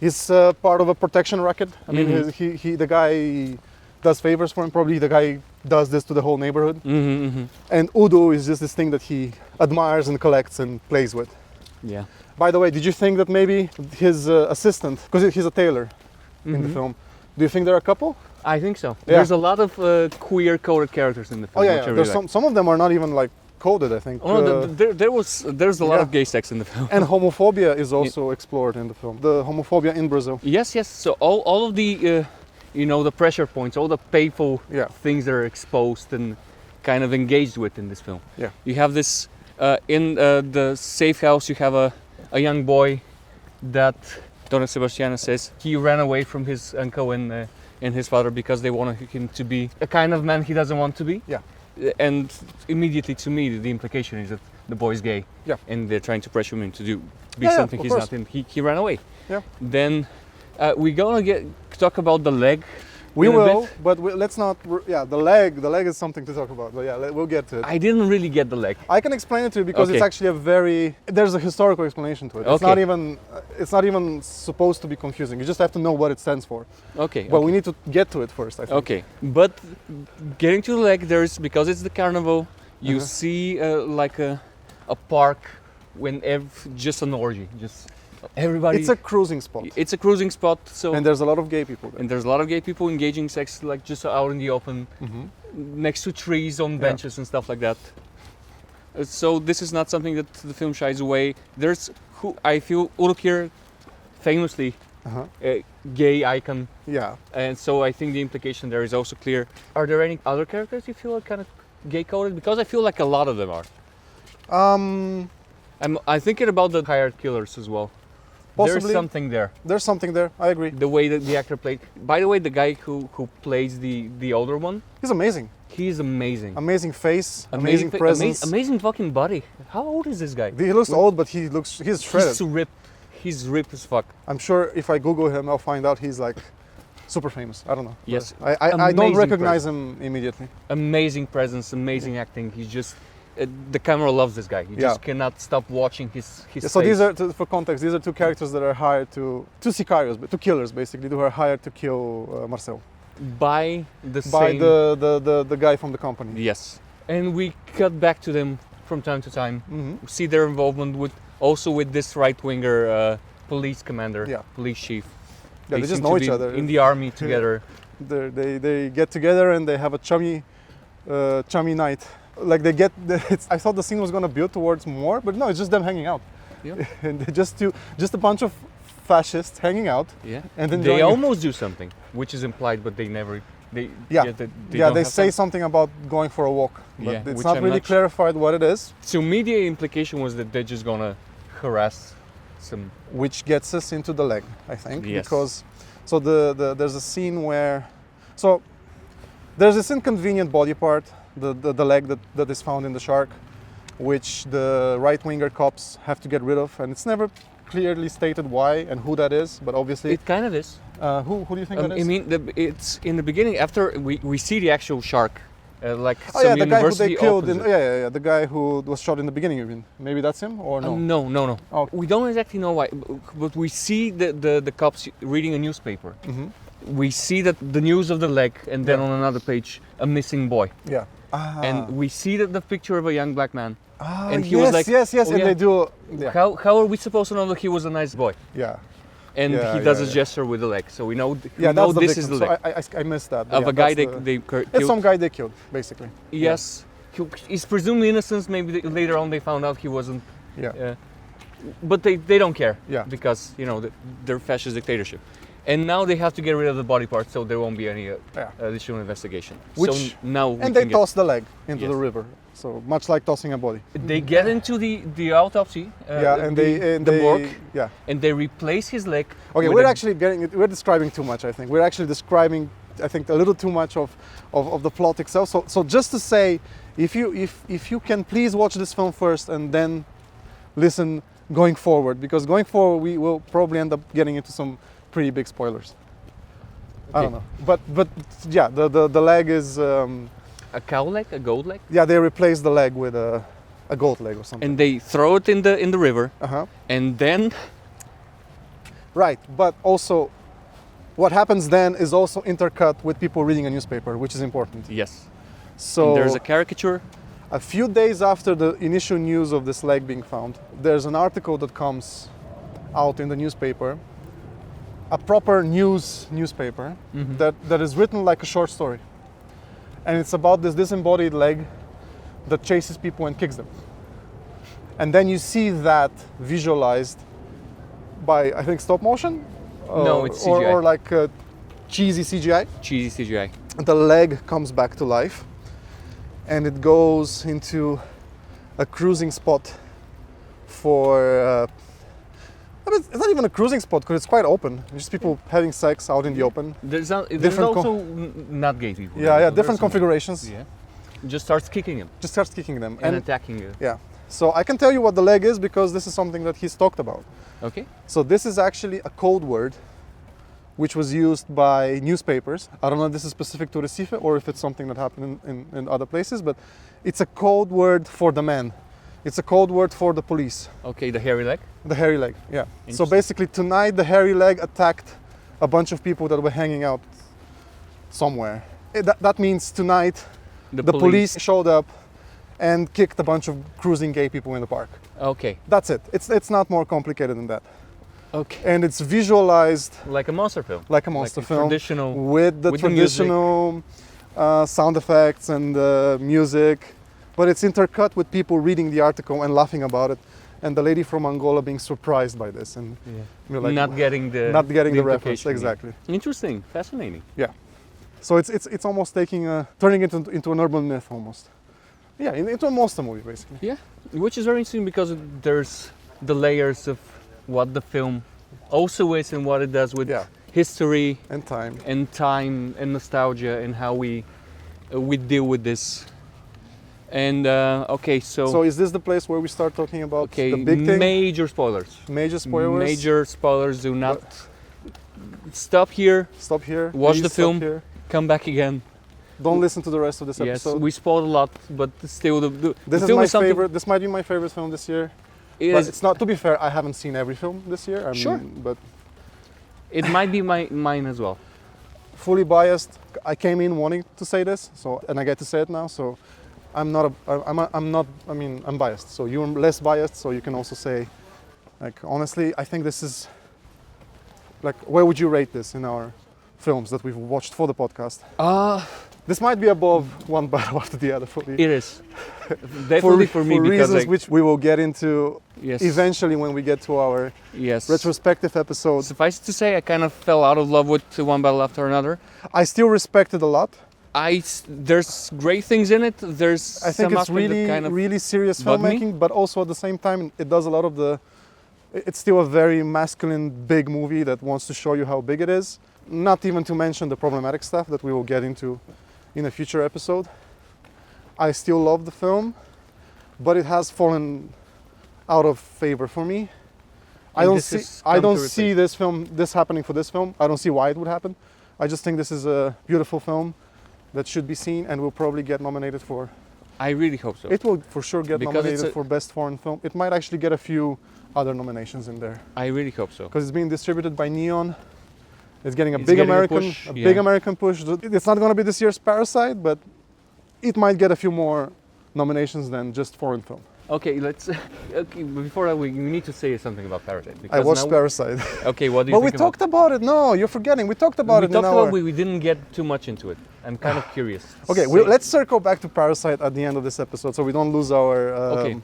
he's part of a protection racket. I mean, Mhm. the guy does favors for him. Probably the guy does this to the whole neighborhood. And Udo is just this thing that he admires and collects and plays with. Yeah. By the way, did you think that maybe his assistant, because he's a tailor in the film, do you think they're a couple? I think so. Yeah. There's a lot of queer coded characters in the film. Oh yeah, which I there's really like. some of them are not even like coded, I think. Oh, no, there's a lot yeah. of gay sex in the film. And homophobia is also explored in the film. The homophobia in Brazil. Yes. So all of the the pressure points, all the painful Yeah. things that are exposed and kind of engaged with in this film. Yeah. You have this in the safe house. You have a young boy that Donna Sebastiana says he ran away from his uncle and his father because they wanted him to be a kind of man he doesn't want to be. Yeah. And immediately to me the implication is that the boy's gay. Yeah. And they're trying to pressure him to be Yeah, something of he's course. not, and he ran away. Yeah. Then we're gonna talk about the leg. We in a will, bit. but let's not. Yeah, the leg is something to talk about. But yeah, we'll get to it. I didn't really get the leg. I can explain it to you because it's Okay. actually there's a historical explanation to it. It's Okay. it's not even supposed to be confusing. You just have to know what it stands for. Okay. But we need to get to it first, I think. Okay, but getting to the leg, there's, because it's the carnival, you Uh-huh. see like a park when just an orgy, just everybody. It's a cruising spot. It's a cruising spot. So And there's a lot of gay people there. and there's a lot of gay people engaging sex, like just out in the open, next to trees, on benches and stuff like that. So this is not something that the film shies away. There's I feel Udo Kier, famously a gay icon. Yeah. And so I think the implication there is also clear. Are there any other characters you feel are kind of gay coded? Because I feel like a lot of them are. I'm thinking about the hired killers as well. Possibly. There's something there. There's something there. I agree. The way that the actor played. By the way, the guy who plays the older one, He's amazing. he's amazing. Amazing face. Amazing presence. Amazing fucking body. How old is this guy? He looks old, but he's shredded. He's ripped. He's ripped as fuck. I'm sure if I Google him, I'll find out he's like super famous. I don't know. Yes. I don't Amazing recognize him immediately. Amazing presence, amazing acting. He's just the camera loves this guy. You just cannot stop watching his So face. these are, for context, these are two characters that are hired two sicarios, but two killers basically, who are hired to kill Marcel by by same. the guy from the company. Yes. And we cut back to them from time to time. We see their involvement with this right-winger police commander, police chief. Yeah, they just seem know to each be other. in the army together. They get together and they have a chummy night. Like I thought the scene was gonna build towards more, but no, it's just them hanging out. Yeah. And they just a bunch of fascists hanging out. Yeah. And then they almost do something, which is implied, but they never. They they say something about going for a walk, but it's which not I'm really clarified what it is. So media implication was that they're just gonna harass some. Which gets us into the leg, I think, Yes. because there's a scene where there's this inconvenient body part, the leg that is found in the shark, which the right-winger cops have to get rid of, and it's never clearly stated why and who that is, but obviously It kind of is. who do you think that is? I mean, it's in the beginning after we see the actual shark, like Oh some yeah, the guy who university they killed. opens it. Yeah, the guy who was shot in the beginning. You mean maybe that's him or no? No. Oh. We don't exactly know why, but we see the cops reading a newspaper. We see that the news of the leg, and then on another page, a missing boy. Yeah. And we see that the picture of a young black man. And he yes, was like, yes, "Oh, and yeah. they do. Yeah. How are we supposed to know that he was a nice boy? Yeah. And Yeah, he does yeah, a gesture with the leg, so we know. Yeah, that's the this victim. is the leg So I missed that. of Yeah, a guy that's they It's killed. some guy they killed, basically. Yes, he's presumed innocence. Maybe later on they found out he wasn't. Yeah. But they don't care. Yeah. Because they're fascist dictatorship, and now they have to get rid of the body part, so there won't be any additional investigation. Which- so now we And they can toss the leg into Yes. the river. So much like tossing a body. They get into the autopsy. And the morgue, Yeah. and they replace his leg. Okay, with we're a- actually we're describing too much. I think we're actually describing I think, a little too much of the plot itself. So just to say, if you can please watch this film first and then listen going forward, because going forward we will probably end up getting into some pretty big spoilers. I don't know, but yeah, the leg is a cow leg, a goat leg. Yeah, they replaced the leg with a goat leg or something. And they throw it in the river. And then. Right, but also, what happens then is also intercut with people reading a newspaper, which is important. Yes. So and there's a caricature. A few days after the initial news of this leg being found, there's an article that comes out in the newspaper, a proper newspaper that is written like a short story. And it's about this disembodied leg that chases people and kicks them. And then you see that visualized by, I think, stop motion? No, it's CGI. Or like cheesy CGI. Cheesy CGI. The leg comes back to life and it goes into a cruising spot for... it's not even a cruising spot because it's quite open. It's just people having sex out in the open. There's also not gay people. Yeah, different configurations. Yeah. Just starts kicking them. And attacking you. Yeah. So I can tell you what the leg is because this is something that he's talked about. Okay. So this is actually a code word which was used by newspapers. I don't know if this is specific to Recife or if it's something that happened in other places, but it's a code word for the man. It's a code word for the police. Okay, the hairy leg? The hairy leg, yeah. So basically tonight the hairy leg attacked a bunch of people that were hanging out somewhere. That means tonight the police showed up and kicked a bunch of cruising gay people in the park. Okay. That's it. It's not more complicated than that. Okay. And it's visualized like a monster film. Like a monster film. Traditional, with the traditional sound effects and music. But it's intercut with people reading the article and laughing about it. And the lady from Angola being surprised by this and like, not getting the reference. Exactly. Interesting, fascinating. Yeah. So it's almost turning it into an urban myth almost. Yeah, into a monster movie basically. Yeah, which is very interesting because there's the layers of what the film also is and what it does with history and time and nostalgia and how we deal with this. And okay, so is this the place where we start talking about the big thing? Major spoilers. Major spoilers. Major spoilers. Do not stop here. Stop here. Watch the film. Come back again. Don't listen to the rest of this episode. Yes, we spoiled a lot, but still, this is my favorite. This might be my favorite film this year. It's not. To be fair, I haven't seen every film this year. Sure, but it might be mine as well. Fully biased. I came in wanting to say this, and I get to say it now. So, I'm biased. So you're less biased. So you can also say, like, honestly, I think this is. Like, where would you rate this in our films that we've watched for the podcast? This might be above one battle after the other for me. It is. Definitely for me, for because reasons which we will get into eventually when we get to our retrospective episode. Suffice it to say, I kind of fell out of love with One Battle After Another. I still respect it a lot. There's great things in it. I think it's really serious filmmaking, but also at the same time, it does a lot of it's still a very masculine, big movie that wants to show you how big it is. Not even to mention the problematic stuff that we will get into in a future episode. I still love the film, but it has fallen out of favor for me. I don't see this happening for this film. I don't see why it would happen. I just think this is a beautiful film that should be seen and will probably get nominated for. I really hope so. It will for sure get nominated for Best Foreign Film. It might actually get a few other nominations in there. I really hope so. Because it's being distributed by Neon. It's getting a big American push. It's not going to be this year's Parasite, but it might get a few more nominations than just foreign film. Okay, before that, we need to say something about Parasite. I watched Parasite. Okay, what do you think? But we talked about it. No, you're forgetting. We talked about it. We didn't get too much into it. I'm kind of curious. Okay, let's circle back to Parasite at the end of this episode so we don't lose our... Okay.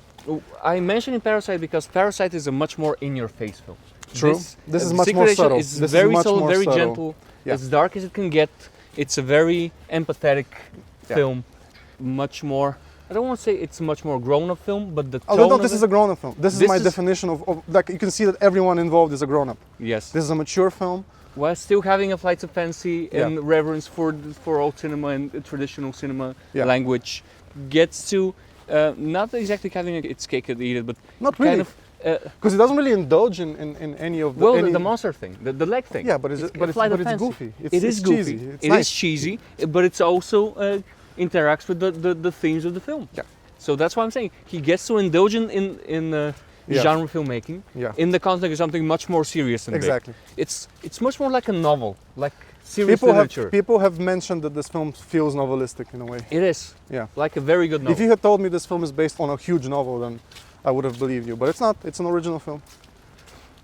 I mentioned Parasite because Parasite is a much more in-your-face film. True. This is much more subtle. It's very subtle, very gentle. Yeah. As dark as it can get. It's a very empathetic film. Much more... I don't want to say it's a much more grown-up film, but the tone this is a grown-up film. This is my definition of like, you can see that everyone involved is a grown-up. Yes. This is a mature film while still having a flight of fancy Yeah. and reverence for old cinema and traditional cinema Yeah. language, gets to not exactly having its cake and eat it, but Not really. kind of. Because it doesn't really indulge in any of the. Well, any, the monster thing, the leg thing. Yeah, but it's a flight of it's fancy. goofy. It is goofy. cheesy. It's It nice. is cheesy, but it's also interacts with the themes of the film. Yeah. So that's why I'm saying he gets to indulge in Yeah. genre filmmaking Yeah. in the context of something much more serious and big. Exactly. It's much more like a novel, like serious People literature. people have mentioned that this film feels novelistic in a way. It is. Yeah. Like a very good novel. If you had told me this film is based on a huge novel, then I would have believed you. But it's not. It's an original film.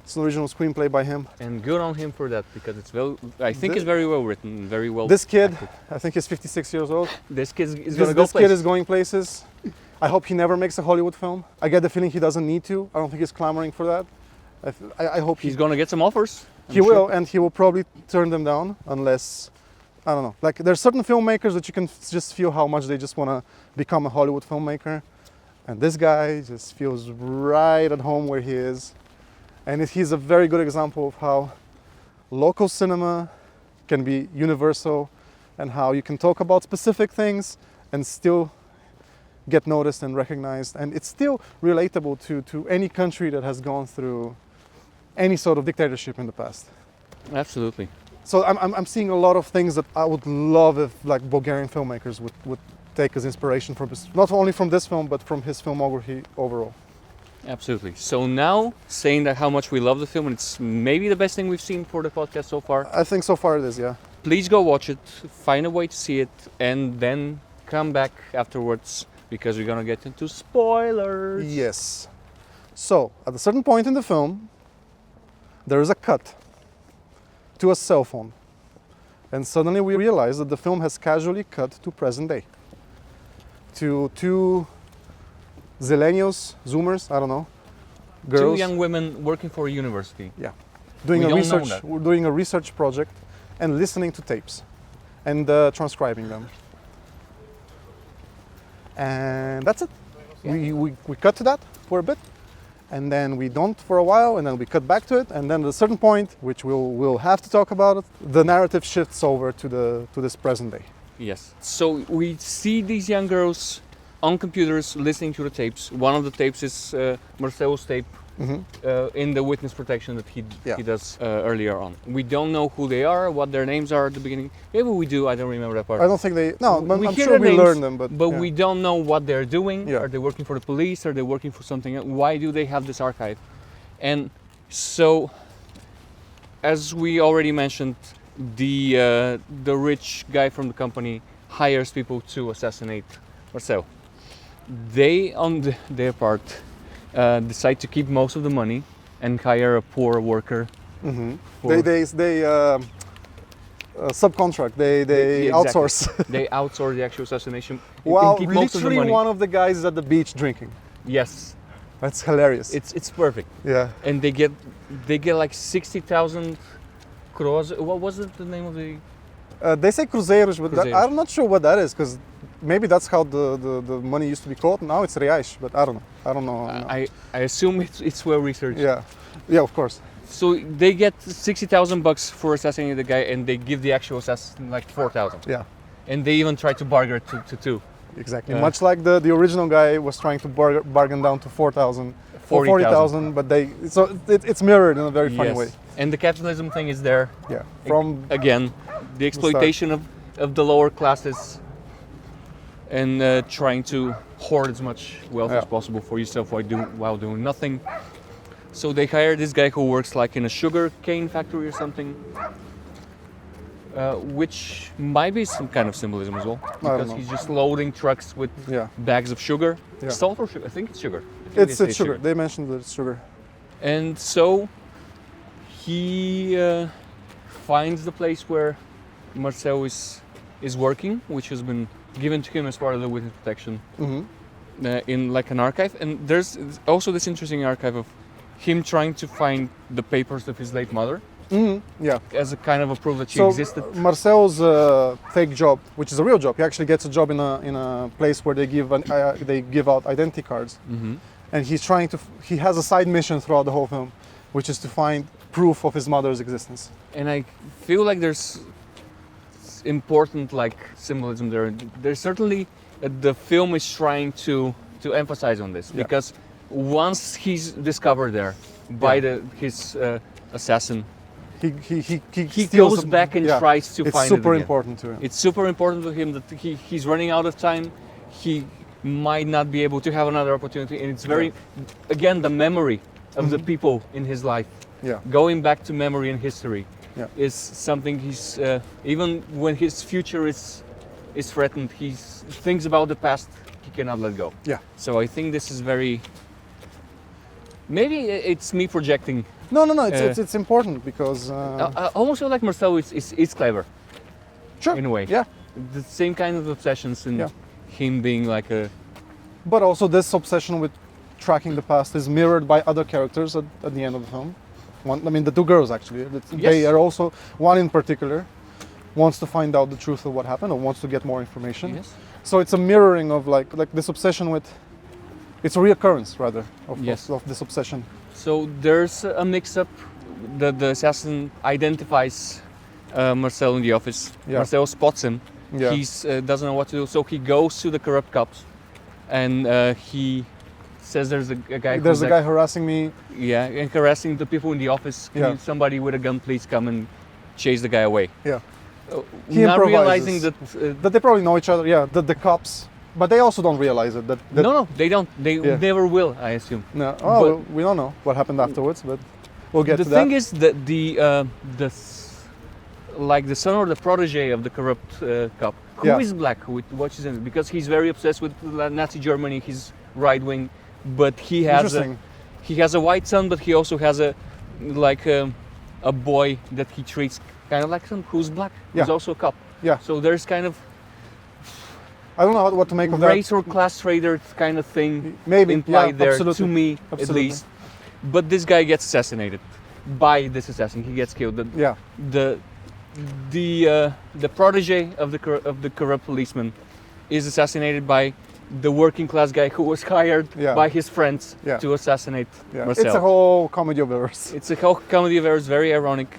It's an original screenplay by him. And good on him for that, because it's well. I think Thi- it's very well written, very well. This kid, acted. I think he's 56 years old. This kid is This, gonna go this kid is going places. I hope he never makes a Hollywood film. I get the feeling he doesn't need to. I don't think he's clamoring for that. I hope He's gonna get some offers. I'm he sure. will, and he will probably turn them down unless, I don't know. Like there's certain filmmakers that you can just feel how much they just want to become a Hollywood filmmaker, and this guy just feels right at home where he is, and he's a very good example of how local cinema can be universal, and how you can talk about specific things and still get noticed and recognized, and it's still relatable to any country that has gone through any sort of dictatorship in the past. Absolutely. So I'm seeing a lot of things that I would love if like Bulgarian filmmakers would take as inspiration from this, not only from this film but from his filmography overall. Absolutely. So now, saying that how much we love the film, and it's maybe the best thing we've seen for the podcast so far, I think so far it is, yeah. please go watch it, find a way to see it, and then come back afterwards, because we're gonna get into spoilers. Yes. So at a certain point in the film, there is a cut to a cell phone, and suddenly we realize that the film has casually cut to present day, to two Zillennials, Zoomers, I don't know, girls. Two young women working for a university. Yeah, doing We a don't know research. that. We're doing a research project and listening to tapes and transcribing them. And that's it. Yeah. We cut to that for a bit, and then we don't for a while, and then we cut back to it, and then at a certain point, which we'll have to talk about it, the narrative shifts over to this present day. Yes. So we see these young girls on computers listening to the tapes. One of the tapes is Marcelo's tape in the witness protection that he does earlier on. We don't know who they are, what their names are at the beginning. Maybe we do, I don't remember that part. I don't think they. No, We I'm hear sure their we names, learn them, but yeah. we don't know what they're doing. Yeah. Are they working for the police? Are they working for something else? Why do they have this archive? And so, as we already mentioned, the rich guy from the company hires people to assassinate Marcel. They, on their part, decide to keep most of the money and hire a poor worker. for- They subcontract. They Exactly. outsource. They outsource the actual assassination. While and keep most of the literally money. one of the guys is at the beach drinking. Yes, That's hilarious. it's perfect. Yeah. And they get like 60,000 crores. What was it, the name of the? They say cruzeiros, but Cruzeiros. I'm not sure what that is, because maybe that's how the money used to be called. Now it's reais, but I don't know. I don't know. No. I assume it's well researched. Yeah, yeah, of course. So they get 60,000 bucks for assassinating the guy, and they give the actual assassin like 4,000. Yeah, And they even try to bargain to two. exactly. Much like the original guy was trying to bargain down to 4,000 or 40,000, but it's mirrored in a very funny Yes. way. And the capitalism thing is there. Yeah, from Again, the exploitation of the lower classes, and trying to hoard as much wealth as Yeah. possible for yourself while doing nothing. So they hire this guy who works like in a sugar cane factory or something, which might be some kind of symbolism as well, because know. he's just loading trucks with Yeah. bags of sugar. Yeah. Salt or sugar? I think it's sugar. I think it's they say sugar. They mentioned that it's sugar. And so he finds the place where Marcel is working, which has been given to him as part of the witness protection in like an archive. And there's also this interesting archive of him trying to find the papers of his late mother Yeah. as a kind of a proof that she So existed. Marcel's fake job, which is a real job, he actually gets a job in a place where they give out identity cards, and he's trying to. He has a side mission throughout the whole film, which is to find proof of his mother's existence. And I feel like there's important like symbolism there. There's certainly the film is trying to emphasize on this, because once he's discovered there by his assassin, he goes back and tries to find it again. It's super important to him. It's super important to him that he's running out of time. He might not be able to have another opportunity, and it's very, again, the memory of the people in his life. Yeah. Going back to memory and history is something he's, even when his future is threatened, he thinks about the past, he cannot let go. Yeah. So I think this is very, maybe it's me projecting. No, it's important because... I almost feel like Marcel is clever. Sure. In a way. Yeah. The same kind of obsessions and him being like a... But also this obsession with tracking the past is mirrored by other characters at the end of the film. The two girls actually. They are also, one in particular wants to find out the truth of what happened or wants to get more information. Yes. So it's a mirroring of like this obsession with, it's a reoccurrence rather of this obsession. So there's a mix-up. The assassin identifies Marcel in the office. Yeah. Marcel spots him. Yeah. He doesn't know what to do, so he goes to the corrupt cops, and he says there's a guy. There's a guy harassing me. Yeah, and harassing the people in the office. Can somebody with a gun please come and chase the guy away? Yeah. He not realizing that they probably know each other. Yeah, the cops, but they also don't realize it. No, they don't. They never will, I assume. No. Oh, we don't know what happened afterwards, but we'll get to that. The thing is that the son or the protege of the corrupt cop, who is black, who watches him, because he's very obsessed with Nazi Germany. He's right wing, but he has a white son, but he also has a boy that he treats kind of like him, who's black, who's also a cop. Yeah. So there's kind of, I don't know what to make of that. Race or class traitor kind of thing maybe implied there, absolutely. to me at least. But this guy gets assassinated by this assassin. He gets killed. The protege of the corrupt policeman is assassinated by the working class guy who was hired by his friends to assassinate Marcel. It's a whole comedy of errors. It's a whole comedy of errors, very ironic,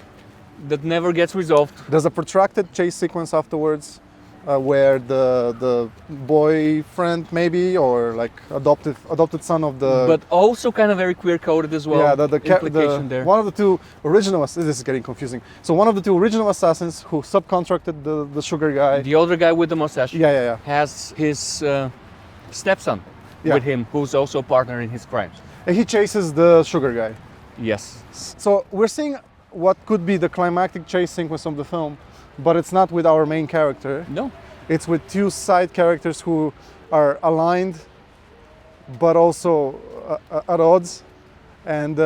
that never gets resolved. There's a protracted chase sequence afterwards where the boyfriend maybe, or like adopted son of the... But also kind of very queer-coded as well. Yeah, the implication there. One of the two original... This is getting confusing. So one of the two original assassins who subcontracted the sugar guy... The older guy with the mustache Yeah. has his stepson with him, who's also a partner in his crimes. And he chases the sugar guy. Yes. So we're seeing what could be the climactic chase sequence of the film, but it's not with our main character. No. It's with two side characters who are aligned, but also at odds. And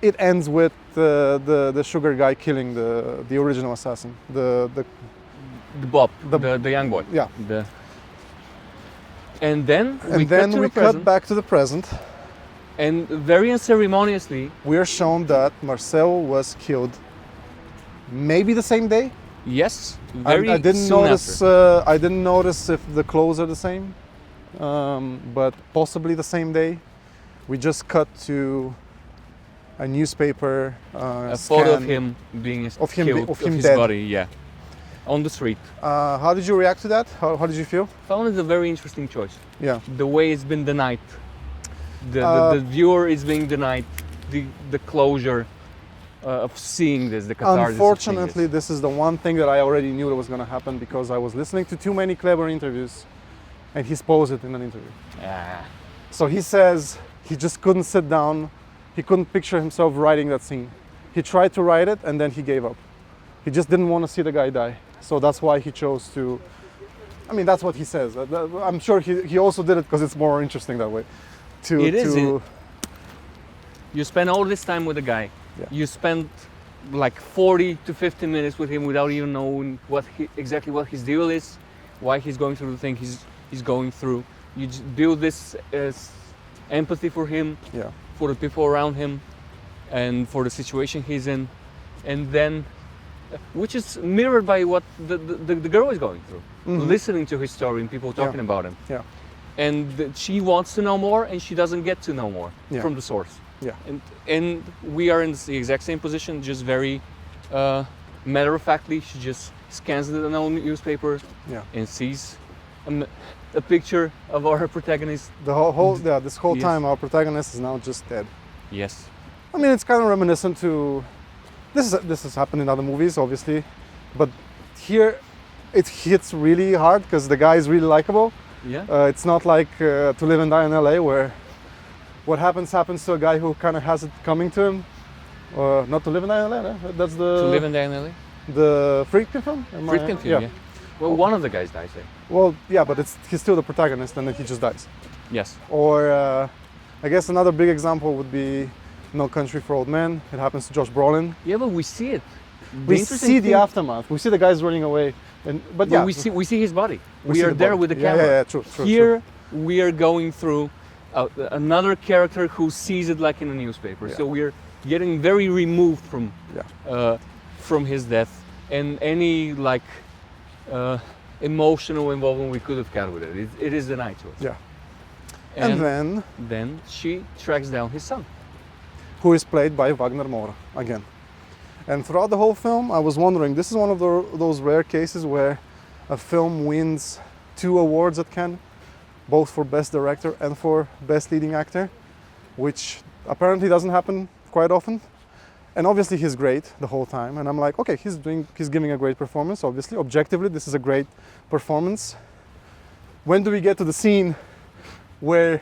it ends with the sugar guy killing the original assassin, the Bob, the young boy. Yeah. And then we cut back to the present. And very unceremoniously, we are shown that Marcel was killed maybe the same day. Yes, I didn't notice. I didn't notice if the clothes are the same, but possibly the same day. We just cut to a newspaper a photo of him being killed, of his dead. body, on the street. How did you react to that? How did you feel? Found it a very interesting choice. Yeah. The way it's been denied. The viewer is being denied the closure of seeing this, the catharsis. Unfortunately, this is the one thing that I already knew that was going to happen, because I was listening to too many Kleber interviews, and he spoils it in an interview. So he says he just couldn't sit down. He couldn't picture himself writing that scene. He tried to write it, and then he gave up. He just didn't want to see the guy die. So that's why he chose to... I mean, that's what he says. I'm sure he also did it because it's more interesting that way. You spend all this time with the guy. Yeah. You spend like 40 to 50 minutes with him without even knowing exactly what his deal is, why he's going through the thing he's going through. You just build this empathy for him, for the people around him, and for the situation he's in, and then, which is mirrored by what the girl is going through, listening to his story and people talking about him. Yeah. And she wants to know more, and she doesn't get to know more from the source. Yeah. And we are in the exact same position, just very matter-of-factly. She just scans the newspaper and sees a picture of our protagonist. This whole Yes. time our protagonist is now just dead. Yes. I mean, it's kind of reminiscent to this has happened in other movies, obviously, but here it hits really hard because the guy is really likable. Yeah. It's not like To Live and Die in LA, where what happens to a guy who kind of has it coming to him. Not To Live and Die in LA, no? That's the To Live and Die in LA? the Friedkin film. Friedkin film, yeah. Well, one of the guys dies there. Well, yeah, but he's still the protagonist, and then he just dies. Yes. Or I guess another big example would be No Country for Old Men. It happens to Josh Brolin. Yeah, but we see it. We see the aftermath. We see the guys running away, but we see his body. We are there with the camera. Yeah, true. Here we are going through another character who sees it like in a newspaper. Yeah. So we are getting very removed from his death and any like emotional involvement we could have got with it. It is denied to us. Yeah. And then she tracks down his son, who is played by Wagner Moura again. And throughout the whole film, I was wondering, this is one of those rare cases where a film wins 2 awards at Cannes, both for Best Director and for Best Leading Actor, which apparently doesn't happen quite often. And obviously he's great the whole time. And I'm like, okay, he's giving a great performance, obviously. Objectively, this is a great performance. When do we get to the scene where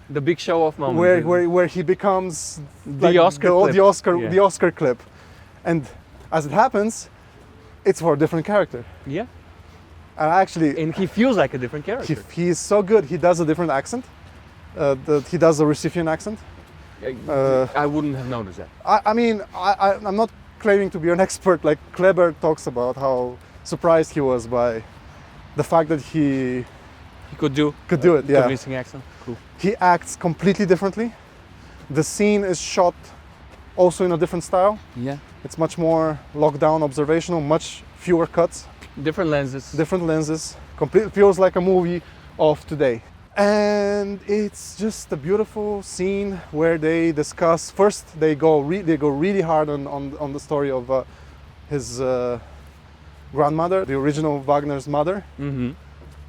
the big show-off moment, where he becomes the Oscar clip? And as it happens, it's for a different character. Yeah. And he feels like a different character. He is so good. He does a different accent. He does a Recifian accent. I wouldn't have noticed that. I'm not claiming to be an expert. Like Kleber talks about how surprised he was by the fact that he could do it. Yeah. Convincing accent. Cool. He acts completely differently. The scene is shot also in a different style. Yeah. It's much more locked down, observational, much fewer cuts. Different lenses. Completely feels like a movie of today. And it's just a beautiful scene where they discuss. First, they go really hard on the story of his grandmother, the original Wagner's mother. Mm-hmm.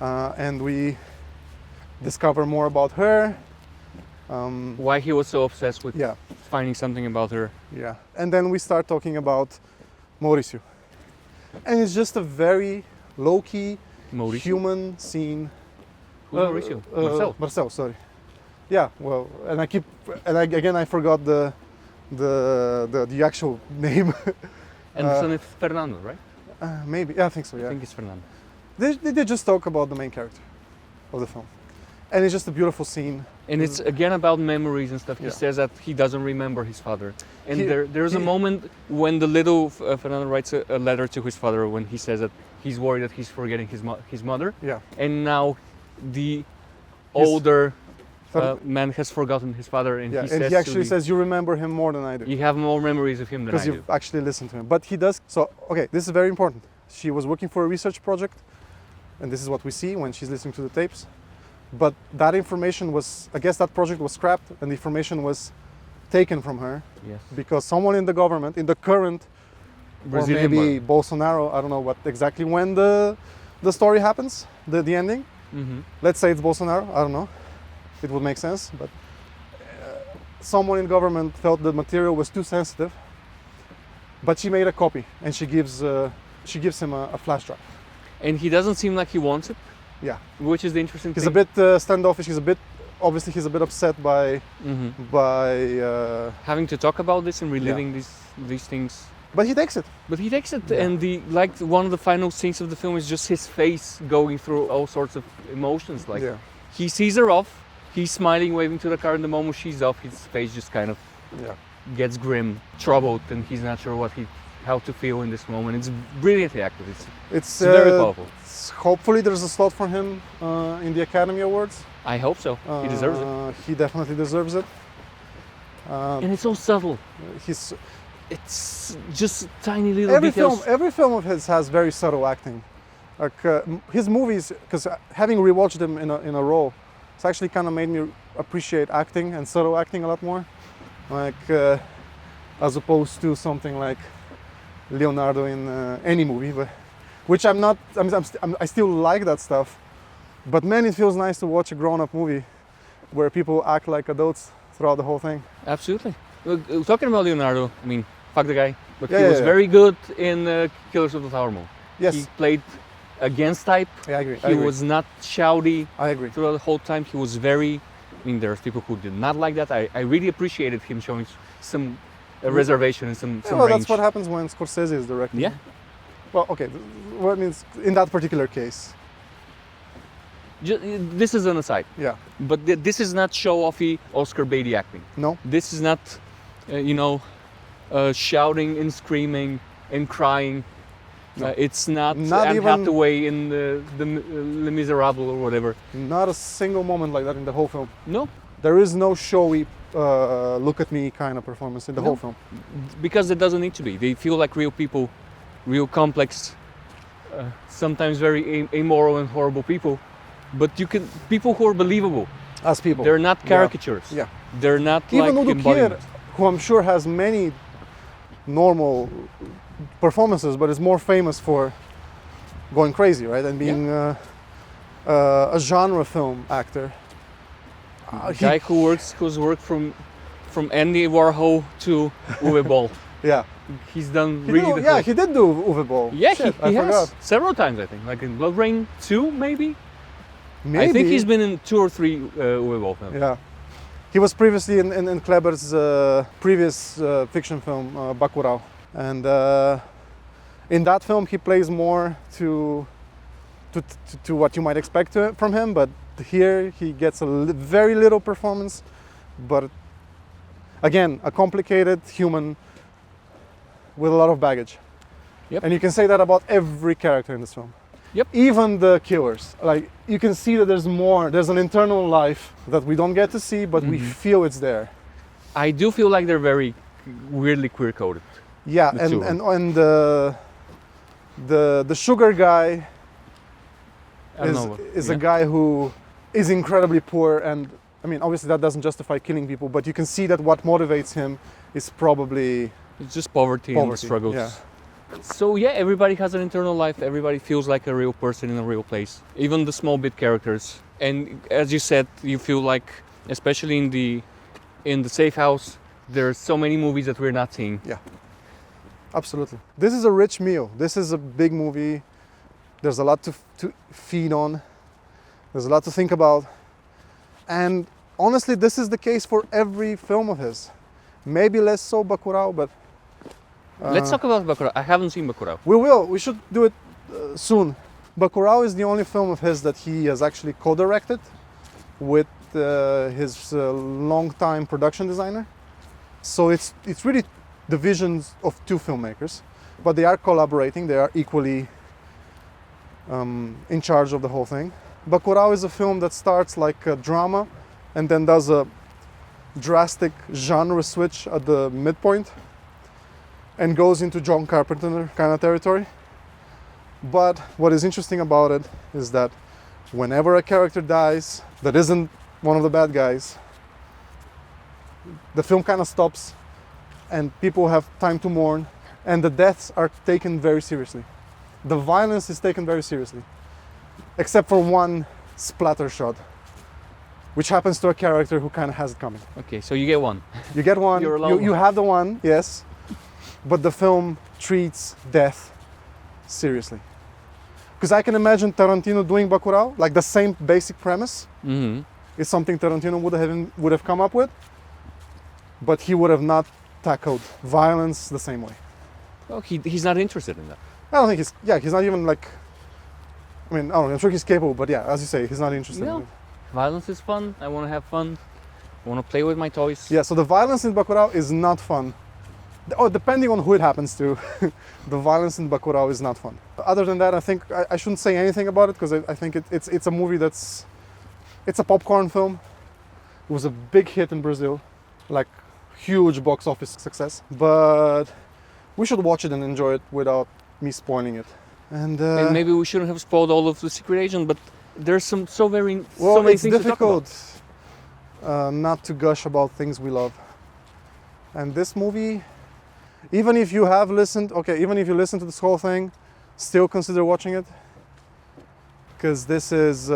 And we discover more about her. Why he was so obsessed with finding something about her. Yeah. And then we start talking about Mauricio. And it's just a very low-key, human scene. Who's Mauricio? Marcel, sorry. Yeah, well, I forgot the actual name. And the son is Fernando, right? Maybe, yeah, I think so, yeah. I think it's Fernando. They just talk about the main character of the film. And it's just a beautiful scene. And it's again about memories and stuff. He says that he doesn't remember his father. And there's a moment when the little Fernando writes a letter to his father when he says that he's worried that he's forgetting his mother. Yeah. And now the older man has forgotten his father, and he actually says, "You remember him more than I do. You have more memories of him than I do." Because you've actually listened to him. But he does. So, okay, this is very important. She was working for a research project, and this is what we see when she's listening to the tapes. But that information I guess that project was scrapped, and the information was taken from her. Yes. Because someone in the government, in the current, Brazilian or maybe Bolsonaro, I don't know exactly when the story happens, the ending. Mm-hmm. Let's say it's Bolsonaro, I don't know. It would make sense, but someone in government felt the material was too sensitive, but she made a copy, and she gives him a flash drive. And he doesn't seem like he wants it. Yeah. Which is the interesting thing. He's a bit standoffish. He's a bit upset by having to talk about this and reliving these things. But he takes it. And one of the final scenes of the film is just his face going through all sorts of emotions. Like he sees her off, he's smiling, waving to the car, and the moment she's off, his face just kind of gets grim, troubled, and he's not sure how to feel in this moment. It's brilliantly acted. It's very powerful. Hopefully there's a slot for him in the Academy Awards. I hope so. He deserves it. He definitely deserves it. And it's so subtle. It's just tiny little details. Every film of his has very subtle acting. Like his movies, because having rewatched them in a row, it's actually kind of made me appreciate acting and subtle acting a lot more. like as opposed to something like Leonardo in any movie, but which I'm not. I still like that stuff, but man, it feels nice to watch a grown-up movie where people act like adults throughout the whole thing. Absolutely. Talking about Leonardo, I mean, fuck the guy, but Yeah, he was yeah. very good in Killers of the Flower Moon. Yes, He played against type. I agree. He was not shouty I agree. throughout the whole time. He was very. I mean, there's people who did not like that. I really appreciated him showing some reservation and some Well, range. that's what happens when Scorsese is directing. Yeah. Well, okay. What means in that particular case? This is an aside, Yeah. but this is not show-offy Oscar baity acting. No. This is not, shouting and screaming and crying. No. It's not Not Anne even- Hathaway in the Les Miserables or whatever. Not a single moment like that in the whole film. No, There is no showy look at me kind of performance in the No. whole film. because it doesn't need to be. They feel like real people, real complex, sometimes very amoral and horrible people. But people who are believable. As people. They're not caricatures. Yeah. They're not Even like Udo Kier, embodiment. who I'm sure has many normal performances, but is more famous for going crazy, right? And being a genre film actor. Guy who's worked from Andy Warhol to Uwe Boll. Yeah. He's done He really did, the whole. he did do Uwe Boll. Yeah, Shit, he I has forgot. several times, I think. Like in Blood Rain 2, maybe? Maybe. I think he's been in 2 or 3 Uwe Boll films. Yeah. He was previously in Kleber's previous fiction film, Bacurau. And in that film, he plays more to what you might expect from him, but here he gets very little performance, but again, a complicated human with a lot of baggage. Yep. And you can say that about every character in this film. Yep. Even the killers. Like, you can see that there's an internal life that we don't get to see, but we feel it's there. I do feel like they're very weirdly queer coded. Yeah, The two of and the sugar guy I don't know. is yeah. a guy who is incredibly poor, and I mean, obviously that doesn't justify killing people, but you can see that what motivates him is probably It's just poverty and struggles. Yeah. So yeah, everybody has an internal life. Everybody feels like a real person in a real place. Even the small bit characters. And as you said, you feel like, especially in the safe house, there's so many movies that we're not seeing. Yeah, absolutely. This is a rich meal. This is a big movie. There's a lot to feed on. There's a lot to think about. And honestly, this is the case for every film of his. Maybe less so Bacurau, but Let's talk about Bacurau. I haven't seen Bacurau. we will. We should do it soon. Bacurau is the only film of his that he has actually co-directed with his long-time production designer. So it's really the visions of two filmmakers, but they are collaborating. They are equally in charge of the whole thing. Bacurau is a film that starts like a drama and then does a drastic genre switch at the midpoint and goes into John Carpenter kind of territory. But what is interesting about it is that whenever a character dies that isn't one of the bad guys, the film kind of stops and people have time to mourn, and the deaths are taken very seriously. The violence is taken very seriously, except for one splatter shot, which happens to a character who kind of has it coming. Okay, so you get one. You get one, You're allowed you one. have the one, yes, but the film treats death seriously. Because I can imagine Tarantino doing Bacurau, like the same basic premise Mm-hmm. is something Tarantino would have come up with, but he would have not tackled violence the same way. Oh, he's not interested in that. I don't think he's not even like, I mean, I don't know, I'm sure he's capable, but yeah, as you say, he's not interested No. in it. Violence is fun. I want to have fun. I want to play with my toys. Yeah, so the violence in Bacurau is not fun. Oh, depending on who it happens to, the violence in Bacurau is not fun. Other than that, I think I shouldn't say anything about it because I think it's a movie it's a popcorn film. It was a big hit in Brazil, like huge box office success. But we should watch it and enjoy it without me spoiling it. And maybe we shouldn't have spoiled all of The Secret Agent, but there's so many it's things to talk about. difficult not to gush about things we love. And this movie, even if you have listened, even if you listen to this whole thing, still consider watching it. Because this is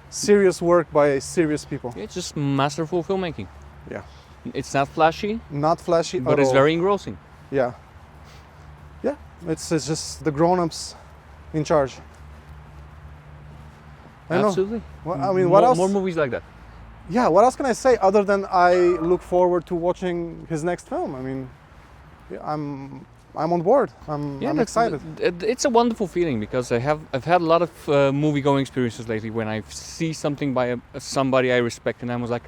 serious work by serious people. It's just masterful filmmaking. Yeah. It's not flashy. Not flashy but at it's all. very engrossing. Yeah. Yeah, it's just the grown-ups in charge. I know. Absolutely. Well, I mean, what else? More movies like that. Yeah, what else can I say other than I look forward to watching his next film? I mean, I'm on board. I'm excited. It's a wonderful feeling because I've had a lot of movie-going experiences lately when I see something by somebody I respect, and I was like,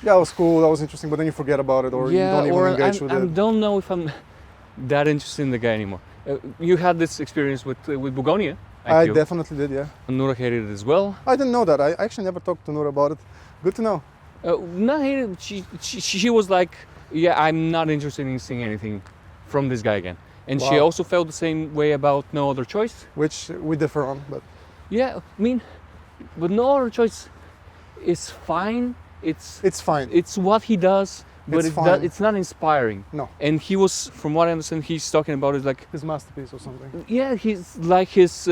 yeah, it was cool, that was interesting, but then you forget about it, or you don't even engage with it. I don't know if I'm that interested in the guy anymore. You had this experience with Bulgarian. I definitely did, yeah. Noura hated it as well. I didn't know that. I actually never talked to Noura about it. Good to know. Not hated. She was like, yeah, I'm not interested in seeing anything from this guy again. And she also felt the same way about No Other Choice. Which we differ on, but... Yeah, I mean, but No Other Choice is fine. It's fine. It's what he does, but it's not inspiring. No. And he was, from what I understand, he's talking about it like... his masterpiece or something. Yeah, he's like his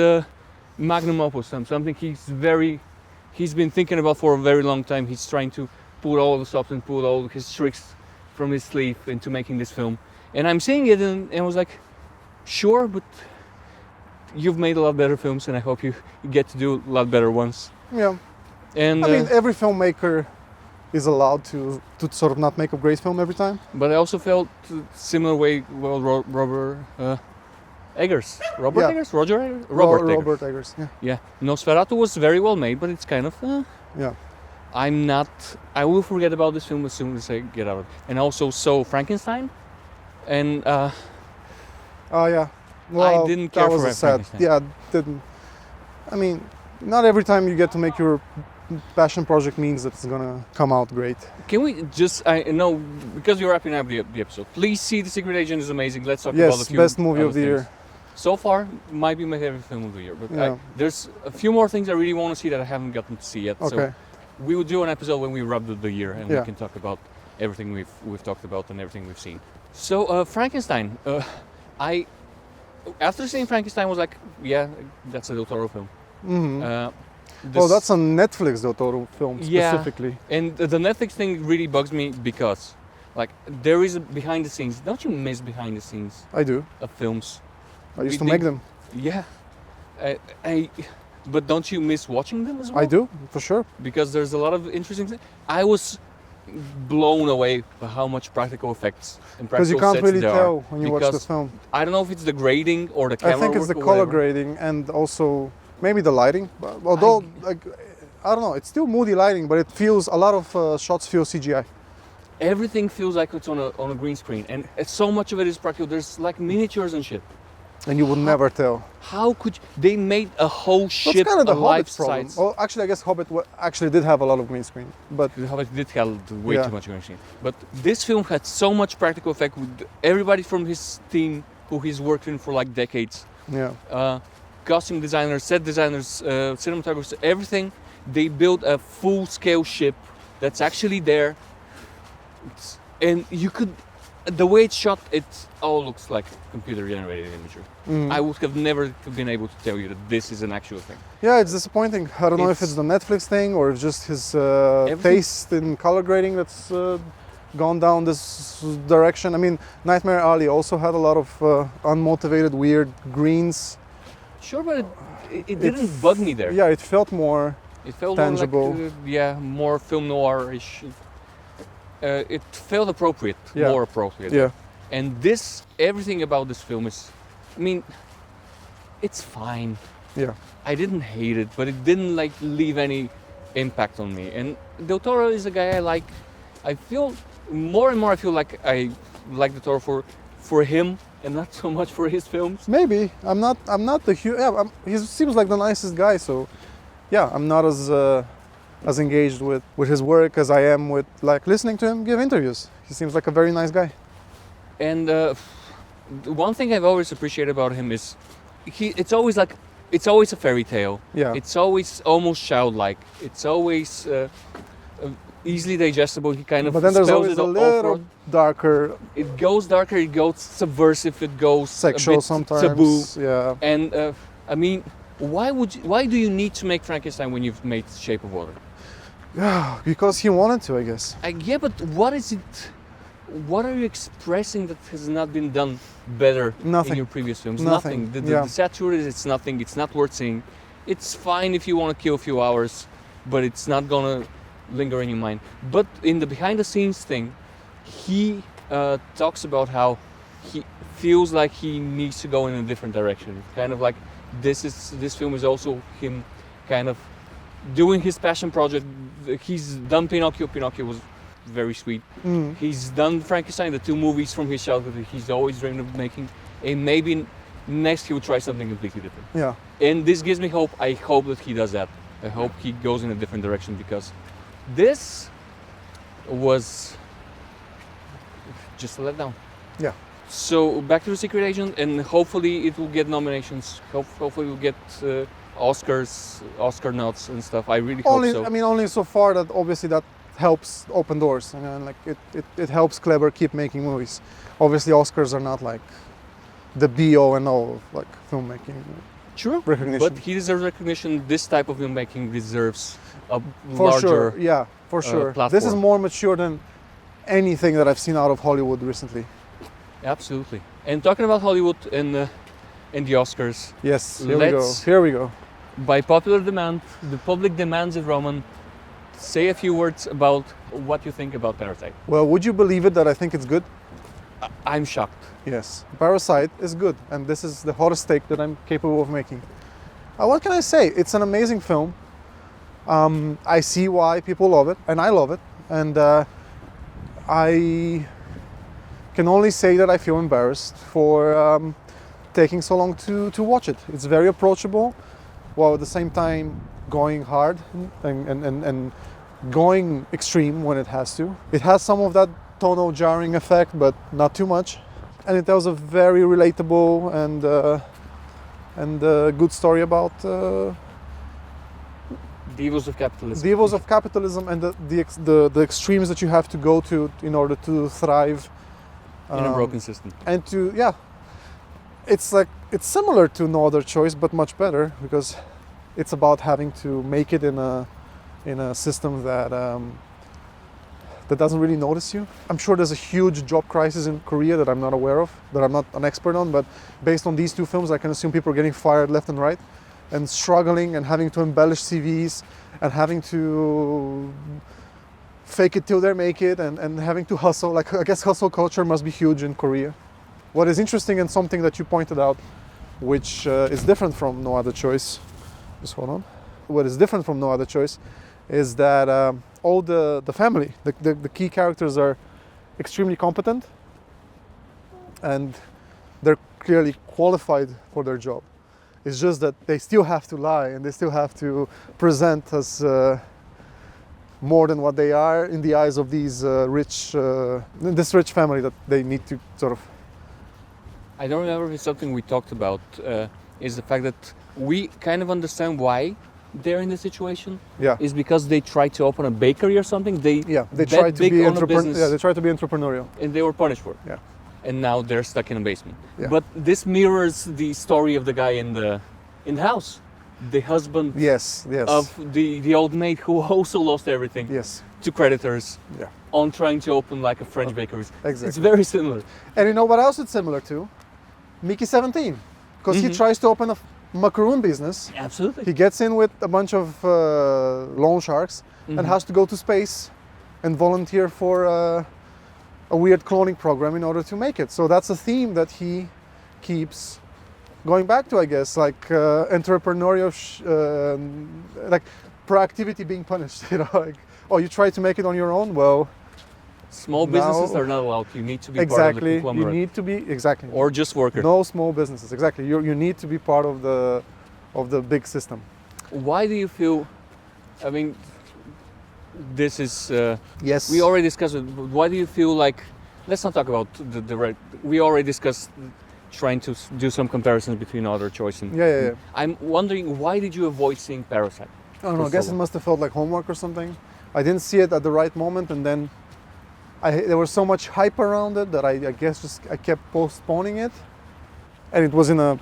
magnum opus, something he's been thinking about for a very long time. He's trying to put all the stops and put all his tricks from his sleeve into making this film. And I'm seeing it and I was like, sure, but you've made a lot better films and I hope you get to do a lot better ones. Yeah. And I mean, every filmmaker is allowed to sort of not make a great film every time. But I also felt similar way, Robert Eggers. Robert Eggers? Roger Eggers? Robert Eggers, yeah. Yeah. Nosferatu was very well made, but it's kind of... yeah. I will forget about this film as soon as I get out of it. And also saw Frankenstein. And... oh, yeah. Well, I didn't care for Frankenstein. Yeah, didn't... I mean, not every time you get to make your passion project means that it's gonna come out great. Can we just... I know, because you're wrapping up the episode, please see The Secret Agent is amazing. Let's talk about a few... Yes, best movie of the year. So far, might be my favorite film of the year. But there's a few more things I really want to see that I haven't gotten to see yet. Okay. So we will do an episode when we wrap the year and we can talk about everything we've talked about and everything we've seen. So Frankenstein, after seeing Frankenstein, was like, yeah, that's a Del Toro film. Mm-hmm. That's a Netflix Del Toro film specifically. Yeah, and the Netflix thing really bugs me because, like, there is a behind the scenes. Don't you miss behind the scenes? I do. Of films. I used to make them. Yeah, but don't you miss watching them as well? I do, for sure. Because there's a lot of interesting things. I was blown away by how much practical effects and practical sets there are. Because you can't really tell when you watch the film. I don't know if it's the grading or the camera I think it's the color grading and also maybe the lighting. But although, I don't know, it's still moody lighting, but it feels, a lot of shots feel CGI. Everything feels like it's on a green screen, and so much of it is practical. There's like miniatures and shit. And you would never tell. How could they made a whole ship kind of the life Hobbit problem. size? Well, actually, I guess Hobbit actually did have a lot of green screen, but the Hobbit did have way too much green screen. But this film had so much practical effect with everybody from his team who he's worked in for like decades. Yeah. Costume designers, set designers, cinematographers, everything. They built a full-scale ship that's actually there, and you could. The way it's shot, it all looks like computer-generated imagery. I would have never been able to tell you that this is an actual thing. Yeah, it's disappointing. I don't know if it's the Netflix thing or just his taste in color grading that's gone down this direction. I mean, Nightmare Alley also had a lot of unmotivated, weird greens. Sure, but it didn't bug me there. Yeah, it felt more tangible. More like, more film noir-ish. It felt appropriate, more appropriate. Yeah. And everything about this film is, I mean, it's fine. Yeah. I didn't hate it, but it didn't like leave any impact on me. And Del Toro is a guy I like. I feel more and more. I feel like I like Del Toro for him and not so much for his films. Maybe I'm not the huge. Yeah, he seems like the nicest guy. So, yeah, I'm not as engaged with his work as I am with like listening to him give interviews. He seems like a very nice guy. And one thing I've always appreciated about him is it's always a fairy tale. Yeah. It's always almost childlike. It's always easily digestible. He kind of But then there's spells always it a all little front. darker, It goes darker, it goes subversive, it goes sexual a bit sometimes. taboo. Yeah. And I mean, why do you need to make Frankenstein when you've made Shape of Water? Yeah, because he wanted to, I guess. Yeah, but what is it? What are you expressing that has not been done better Nothing. in your previous films? Nothing. The satire is it's nothing. It's not worth seeing. It's fine if you want to kill a few hours, but it's not gonna linger in your mind. But in the behind-the-scenes thing, he talks about how he feels like he needs to go in a different direction. Kind of like this film is also him, kind of doing his passion project. He's done Pinocchio. Pinocchio was very sweet. He's done Frankenstein, the 2 movies from his childhood he's always dreamed of making, and maybe next he will try something completely different. Yeah. And this gives me hope. I hope that he does that. I hope he goes in a different direction, because this was just a letdown. Yeah. So back to The Secret Agent, and hopefully it will get nominations. Hopefully we'll get Oscars, Oscar nods and stuff. I really hope so. I mean, only so far that obviously that helps open doors. Like it helps Kleber keep making movies. Obviously, Oscars are not like the be-all and all of like filmmaking. True. Recognition. But he deserves recognition. This type of filmmaking deserves a For larger sure, yeah, for sure. This is platform. more mature than anything that I've seen out of Hollywood recently. Absolutely. And talking about Hollywood and the Oscars, Yes, Let's- Here we go. by popular demand, the public demands it, Roman. Say a few words about what you think about Parasite. Well, would you believe it that I think it's good? I'm shocked. Yes, Parasite is good, and this is the hottest take that I'm capable of making. What can I say? It's an amazing film. I see why people love it, and I love it. And I can only say that I feel embarrassed for taking so long to watch it. It's very approachable, while at the same time going hard and going extreme when it has to. It has some of that tonal jarring effect, but not too much. And it tells a very relatable and good story about The evils of capitalism. the evils of capitalism and the extremes that you have to go to in order to thrive in a broken system. and to it's similar to No Other Choice, but much better, because it's about having to make it in a system that that doesn't really notice you. I'm sure there's a huge job crisis in Korea that I'm not aware of, that I'm not an expert on, but based on these 2 films, I can assume people are getting fired left and right and struggling and having to embellish CVs and having to fake it till they make it and having to hustle. Like, I guess hustle culture must be huge in Korea. What is interesting, and something that you pointed out, which is different from No Other Choice, just hold on. What is different from No Other Choice is that all the family, the key characters are extremely competent, and they're clearly qualified for their job. It's just that they still have to lie, and they still have to present as more than what they are in the eyes of these this rich family that they need to sort of. I don't remember if it's something we talked about, is the fact that we kind of understand why they're in this situation. Yeah. Is because they tried to open a bakery or something. They They bet try to big be on a business, they try to be entrepreneurial. and they were punished for it. Yeah. And now they're stuck in a basement. Yeah. But this mirrors the story of the guy in the house, the husband Yes. of the old maid who also lost everything Yes. to creditors Yeah. on trying to open like a French bakery. Exactly. It's very similar. And you know what else it's similar to? Mickey 17, because he tries to open a macaroon business. Absolutely. He gets in with a bunch of loan sharks and has to go to space and volunteer for a weird cloning program in order to make it. So that's a theme that he keeps going back to, I guess, like entrepreneurial, like proactivity being punished. You know, like, oh, you try to make it on your own. Well, Small businesses are not allowed. You need to be part of the exactly. You conglomerate. need to be exactly. Or just worker. No small businesses. Exactly. You need to be part of the big system. Why do you feel? I mean, this is. Yes. We already discussed it. But why do you feel like? Let's not talk about the right. We already discussed trying to do some comparisons between Other Choice and. Yeah. I'm wondering, why did you avoid seeing Parasite? I don't know. I guess it must have felt like homework or something. I didn't see it at the right moment, and then there was so much hype around it that I guess I kept postponing it, and it was in a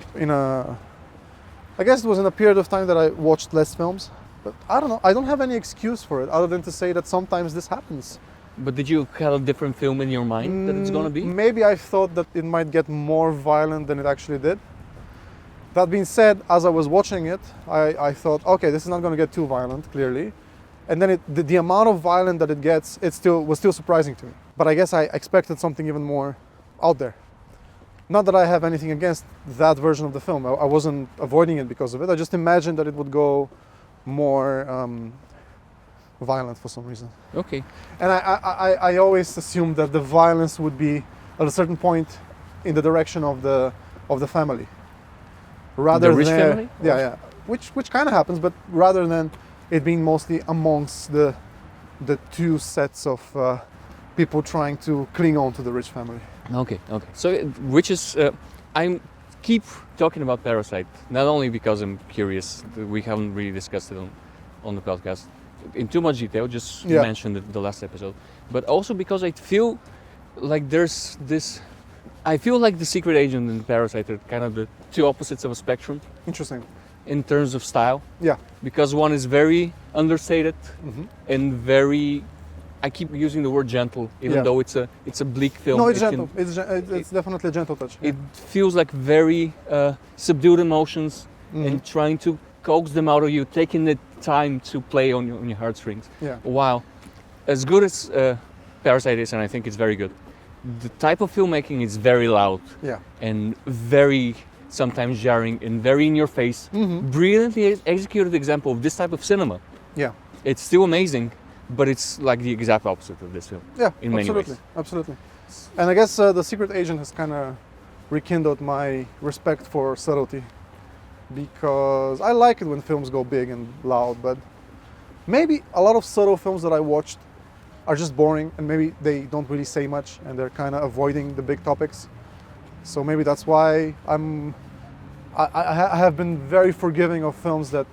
period of time that I watched less films. But I don't know. I don't have any excuse for it other than to say that sometimes this happens. But did you have a different film in your mind that it's gonna be? Maybe I thought that it might get more violent than it actually did. That being said, as I was watching it, I thought, okay, this is not going to get too violent, clearly. And then the amount of violence that it gets, was still surprising to me. But I guess I expected something even more out there. Not that I have anything against that version of the film. I wasn't avoiding it because of it. I just imagined that it would go more violent for some reason. Okay. And I always assumed that the violence would be at a certain point in the direction of the family. Rather the rich than, family? Yeah. Which kind of happens, but rather than it being mostly amongst the two sets of people trying to cling on to the rich family. Okay. So, which is, I keep talking about Parasite, not only because I'm curious, we haven't really discussed it on the podcast in too much detail, just mentioned the last episode, but also because I feel like there's this, I feel like The Secret Agent and Parasite are kind of the two opposites of a spectrum. Interesting. In terms of style. Yeah. Because one is very understated and very, I keep using the word gentle, even though it's a bleak film. No, it's gentle. It's definitely a gentle touch. It feels like very subdued emotions and trying to coax them out of you, taking the time to play on your heartstrings. Yeah. Wow. As good as Parasite is, and I think it's very good, the type of filmmaking is very loud and very sometimes jarring and very in your face. Brilliantly executed example of this type of cinema. Yeah. It's still amazing, but it's like the exact opposite of this film. Yeah, in many ways. Absolutely. And I guess The Secret Agent has kind of rekindled my respect for subtlety, because I like it when films go big and loud, but maybe a lot of subtle films that I watched are just boring, and maybe they don't really say much and they're kind of avoiding the big topics. So maybe that's why I have been very forgiving of films that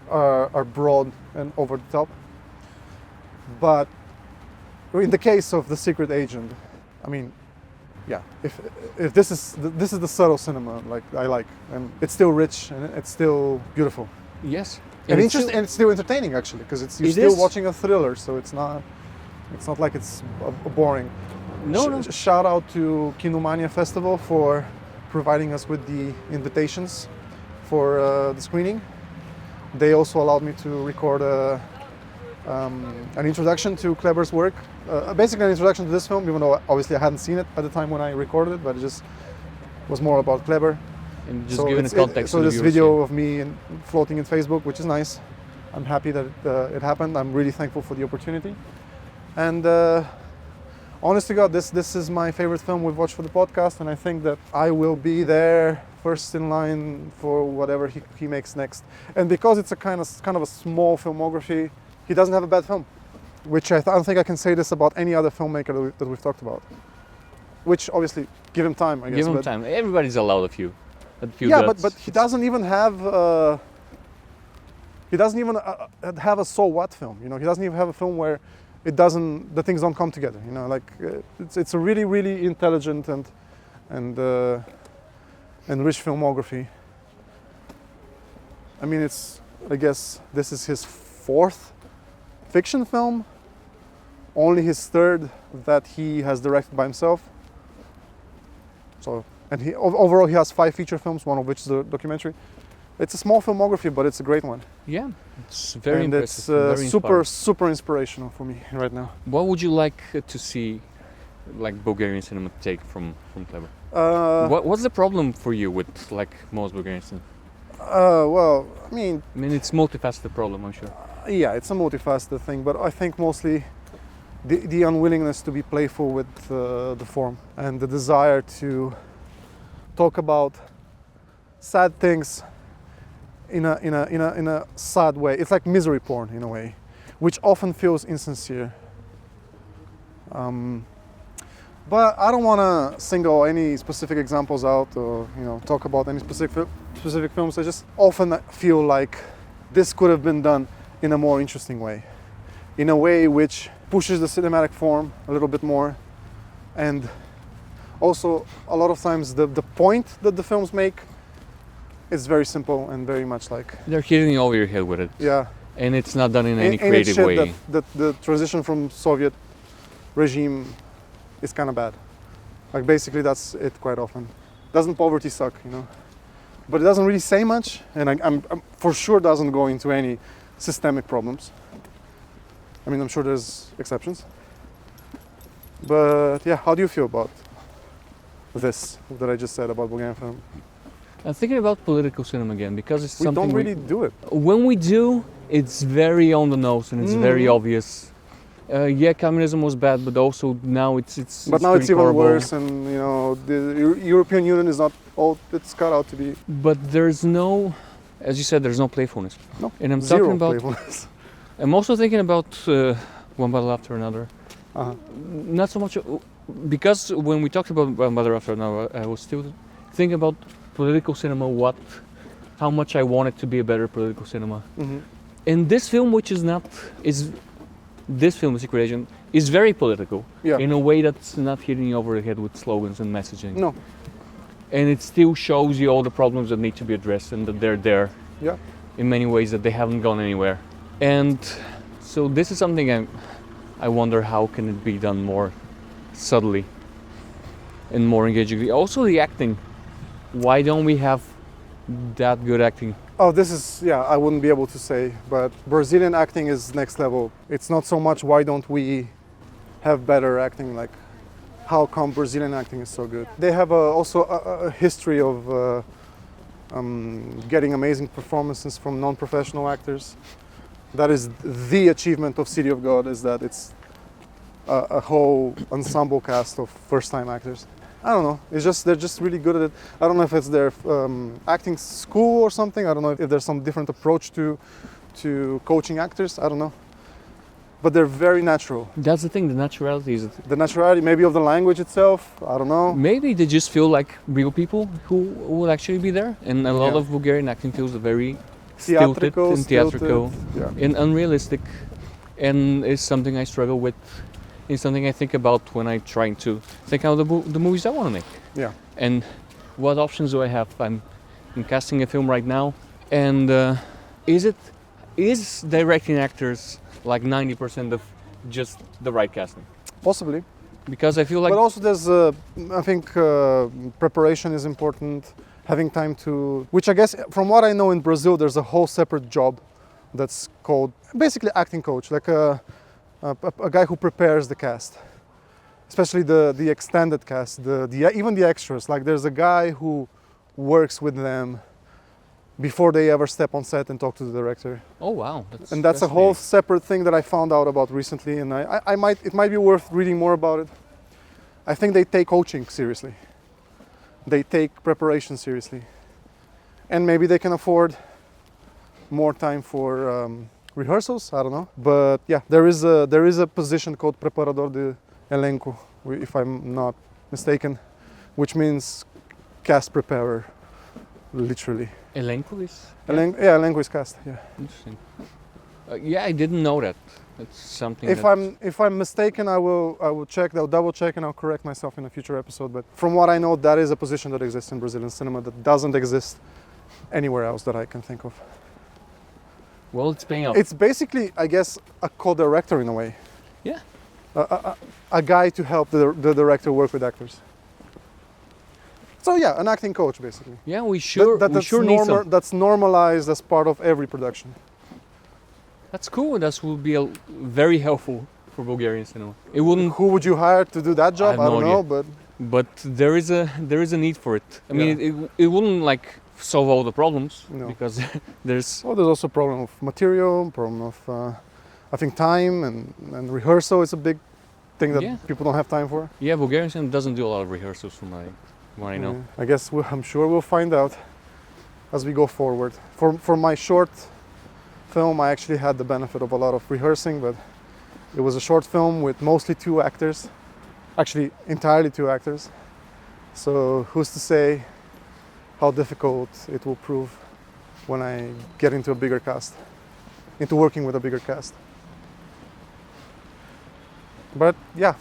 are broad and over the top. But in the case of The Secret Agent, I mean, yeah, if this is the subtle cinema like I like, and it's still rich and it's still beautiful. Yes. And it's still entertaining actually, because you're still watching a thriller, so it's not like it's boring. No. Shout out to Kinomania Festival for providing us with the invitations for the screening. They also allowed me to record an introduction to Kleber's work, basically an introduction to this film, even though obviously I hadn't seen it at the time when I recorded it, but it just was more about Kleber. And just giving the context. So this video of me floating in Facebook, which is nice. I'm happy that it happened. I'm really thankful for the opportunity. And honest to God, this is my favorite film we've watched for the podcast, and I think that I will be there first in line for whatever he makes next. And because it's a kind of a small filmography, he doesn't have a bad film, which I don't think I can say this about any other filmmaker that we've talked about. Which obviously, give him time, I guess. Give him time. Everybody's allowed a few. Yeah, but he doesn't even have. He doesn't even have a so what film. You know, he doesn't even have a film where the things don't come together. You know, like it's a really, really intelligent and rich filmography. I mean, I guess this is his fourth fiction film, only his third that he has directed by himself. So, and overall he has 5 feature films, one of which is a documentary. It's a small filmography, but it's a great one. Yeah, it's very impressive. And it's super inspirational for me right now. What would you like to see, like Bulgarian cinema take from Kleber? What's the problem for you with like most Bulgarian cinema? Well, I mean, it's multifaceted problem, I'm sure. Yeah, it's a multifaceted thing, but I think mostly the unwillingness to be playful with the form and the desire to talk about sad things in a sad way. It's like misery porn in a way, which often feels insincere. But I don't want to single any specific examples out or talk about any specific films. I just often feel like this could have been done in a more interesting way. in a way which pushes the cinematic form a little bit more. And also, a lot of times, the point that the films make is very simple and very much like... They're hitting you over your head with it. Yeah. And it's not done in any And it's creative shit way. that the transition from Soviet regime is kind of bad. Like basically that's it quite often. Doesn't poverty suck, you know? But it doesn't really say much, and I'm for sure doesn't go into any systemic problems. I mean, I'm sure there's exceptions. But yeah, how do you feel about this that I just said about Bulgarian film? I'm thinking about political cinema again because it's We something don't really do it. When we do, it's very on the nose and it's very obvious. Yeah, communism was bad, but also now it's But now it's pretty even horrible. worse, and you know the European Union is not all it's cut out to be. But there's no, as you said, there's no playfulness. No, And I'm zero talking about. playfulness. I'm also thinking about One Battle After Another. Uh-huh. Not so much because when we talked about One Battle After Another, I was still thinking about political cinema. How much I want it to be a better political cinema. Mm-hmm. And this film, which is not, this film, Secret Agent, is very political in a way that's not hitting you over the head with slogans and messaging. No. And it still shows you all the problems that need to be addressed and that they're there in many ways that they haven't gone anywhere. And so this is something I wonder how can it be done more subtly and more engagingly. Also the acting. Why don't we have that good acting? Oh, this is, I wouldn't be able to say, but Brazilian acting is next level. It's not so much why don't we have better acting, like how come Brazilian acting is so good. They have also a history of getting amazing performances from non-professional actors. That is the achievement of City of God, is that it's a whole ensemble cast of first-time actors. I don't know. It's just they're just really good at it. I don't know if it's their acting school or something. I don't know if there's some different approach to coaching actors. I don't know. But they're very natural. That's the thing. The naturality is. The naturality, maybe of the language itself. I don't know. Maybe they just feel like real people who would actually be there, and a lot of Bulgarian acting feels very stilted and theatrical and unrealistic, and it's something I struggle with. It's something I think about when I'm trying to think out the movies I want to make. Yeah. And what options do I have? I'm casting a film right now, and is directing actors like 90% of just the right casting? Possibly. Because I feel like. But also there's, I think preparation is important. Having time to, which I guess from what I know in Brazil, there's a whole separate job that's called basically acting coach, like a guy who prepares the cast, especially the extended cast, even the extras. Like there's a guy who works with them before they ever step on set and talk to the director. Oh wow! That's a whole separate thing that I found out about recently, and it might be worth reading more about it. I think they take coaching seriously. They take preparation seriously, and maybe they can afford more time for rehearsals. I don't know, but yeah, there is a position called preparador de elenco, if I'm not mistaken, which means cast preparer, literally. Elenco is? Elenco is cast. Yeah. Interesting. Yeah, I didn't know that. It's something. If I'm mistaken, I will check. I'll double check and I'll correct myself in a future episode. But from what I know, that is a position that exists in Brazilian cinema that doesn't exist anywhere else that I can think of. Well, it's paying off. It's basically, I guess, a co-director in a way. Yeah. A guy to help the director work with actors. So yeah, an acting coach basically. Yeah, we need some. That's normalized as part of every production. That's cool. That will be very helpful for Bulgarian cinema. It wouldn't. Who would you hire to do that job? I don't know, but there is a need for it. I mean, it wouldn't like solve all the problems because there's. Well, there's also a problem of material, problem of I think time and rehearsal is a big thing that people don't have time for. Yeah, Bulgarian cinema doesn't do a lot of rehearsals from what I know. I guess I'm sure we'll find out as we go forward. For my short film, I actually had the benefit of a lot of rehearsing, but it was a short film with mostly 2 actors, actually entirely 2 actors. So who's to say how difficult it will prove when I get into a bigger cast, into working with a bigger cast. But yeah,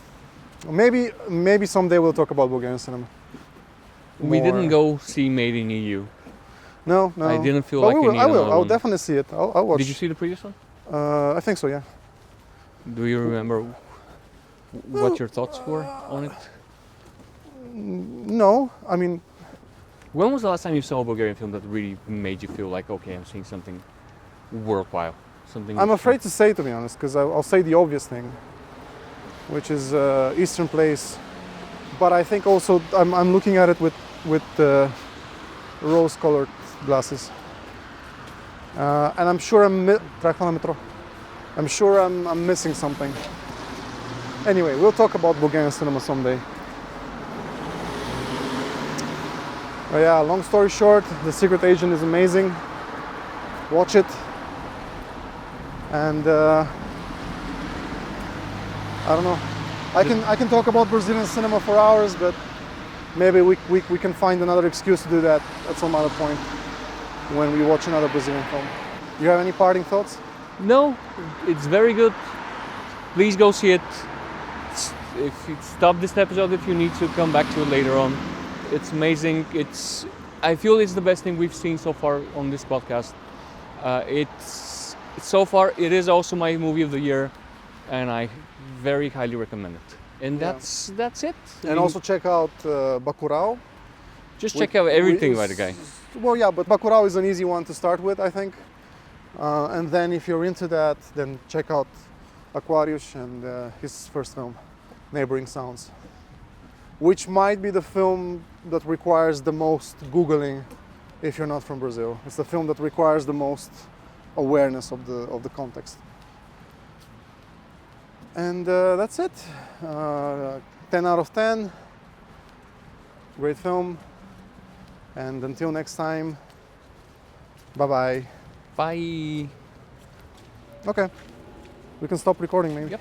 maybe someday we'll talk about Bulgarian cinema. We More. didn't go see Made in EU. No. I didn't feel But like we will, I needed another I'll one. definitely see it. I'll watch. Did you see the previous one? I think so, yeah. Do you remember what your thoughts were on it? No, I mean, When was the last time you saw a Bulgarian film that really made you feel like, okay, I'm seeing something worthwhile? Something. I'm afraid to say, to be honest, because I'll say the obvious thing, which is Eastern Place. But I think also I'm looking at it with rose-colored glasses, and I'm sure I'm sure I'm missing something. Anyway, we'll talk about Bulgarian cinema someday. But yeah, long story short, The Secret Agent is amazing. Watch it. And I don't know. I can talk about Brazilian cinema for hours, but maybe we can find another excuse to do that at some other point when we watch another Brazilian film. You have any parting thoughts? No, it's very good. Please go see it. If you stop this episode, if you need to come back to it later on, it's amazing. I feel it's the best thing we've seen so far on this podcast. So far, it is also my movie of the year, and I very highly recommend it. And that's it. And also check out Bacurau. Just check out everything by the guy. Well, yeah, but Bacurau is an easy one to start with, I think. And then if you're into that, then check out Aquarius and his first film, Neighboring Sounds, which might be the film that requires the most Googling if you're not from Brazil. It's the film that requires the most awareness of the context. And that's it. 10 out of 10. Great film. And until next time, bye-bye. Bye. Okay. We can stop recording maybe. Yep.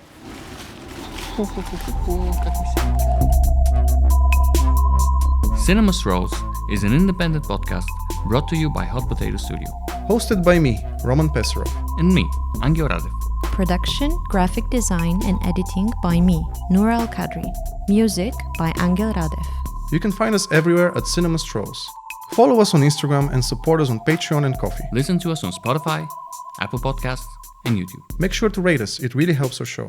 Cinema Strolls is an independent podcast brought to you by Hot Potato Studio. Hosted by me, Roman Pesarov. And me, Angel Radev. Production, graphic design and editing by me, Noura Al-Kadri. Music by Angel Radev. You can find us everywhere at Cinema Strolls. Follow us on Instagram and support us on Patreon and Ko-fi. Listen to us on Spotify, Apple Podcasts, and YouTube. Make sure to rate us, it really helps our show.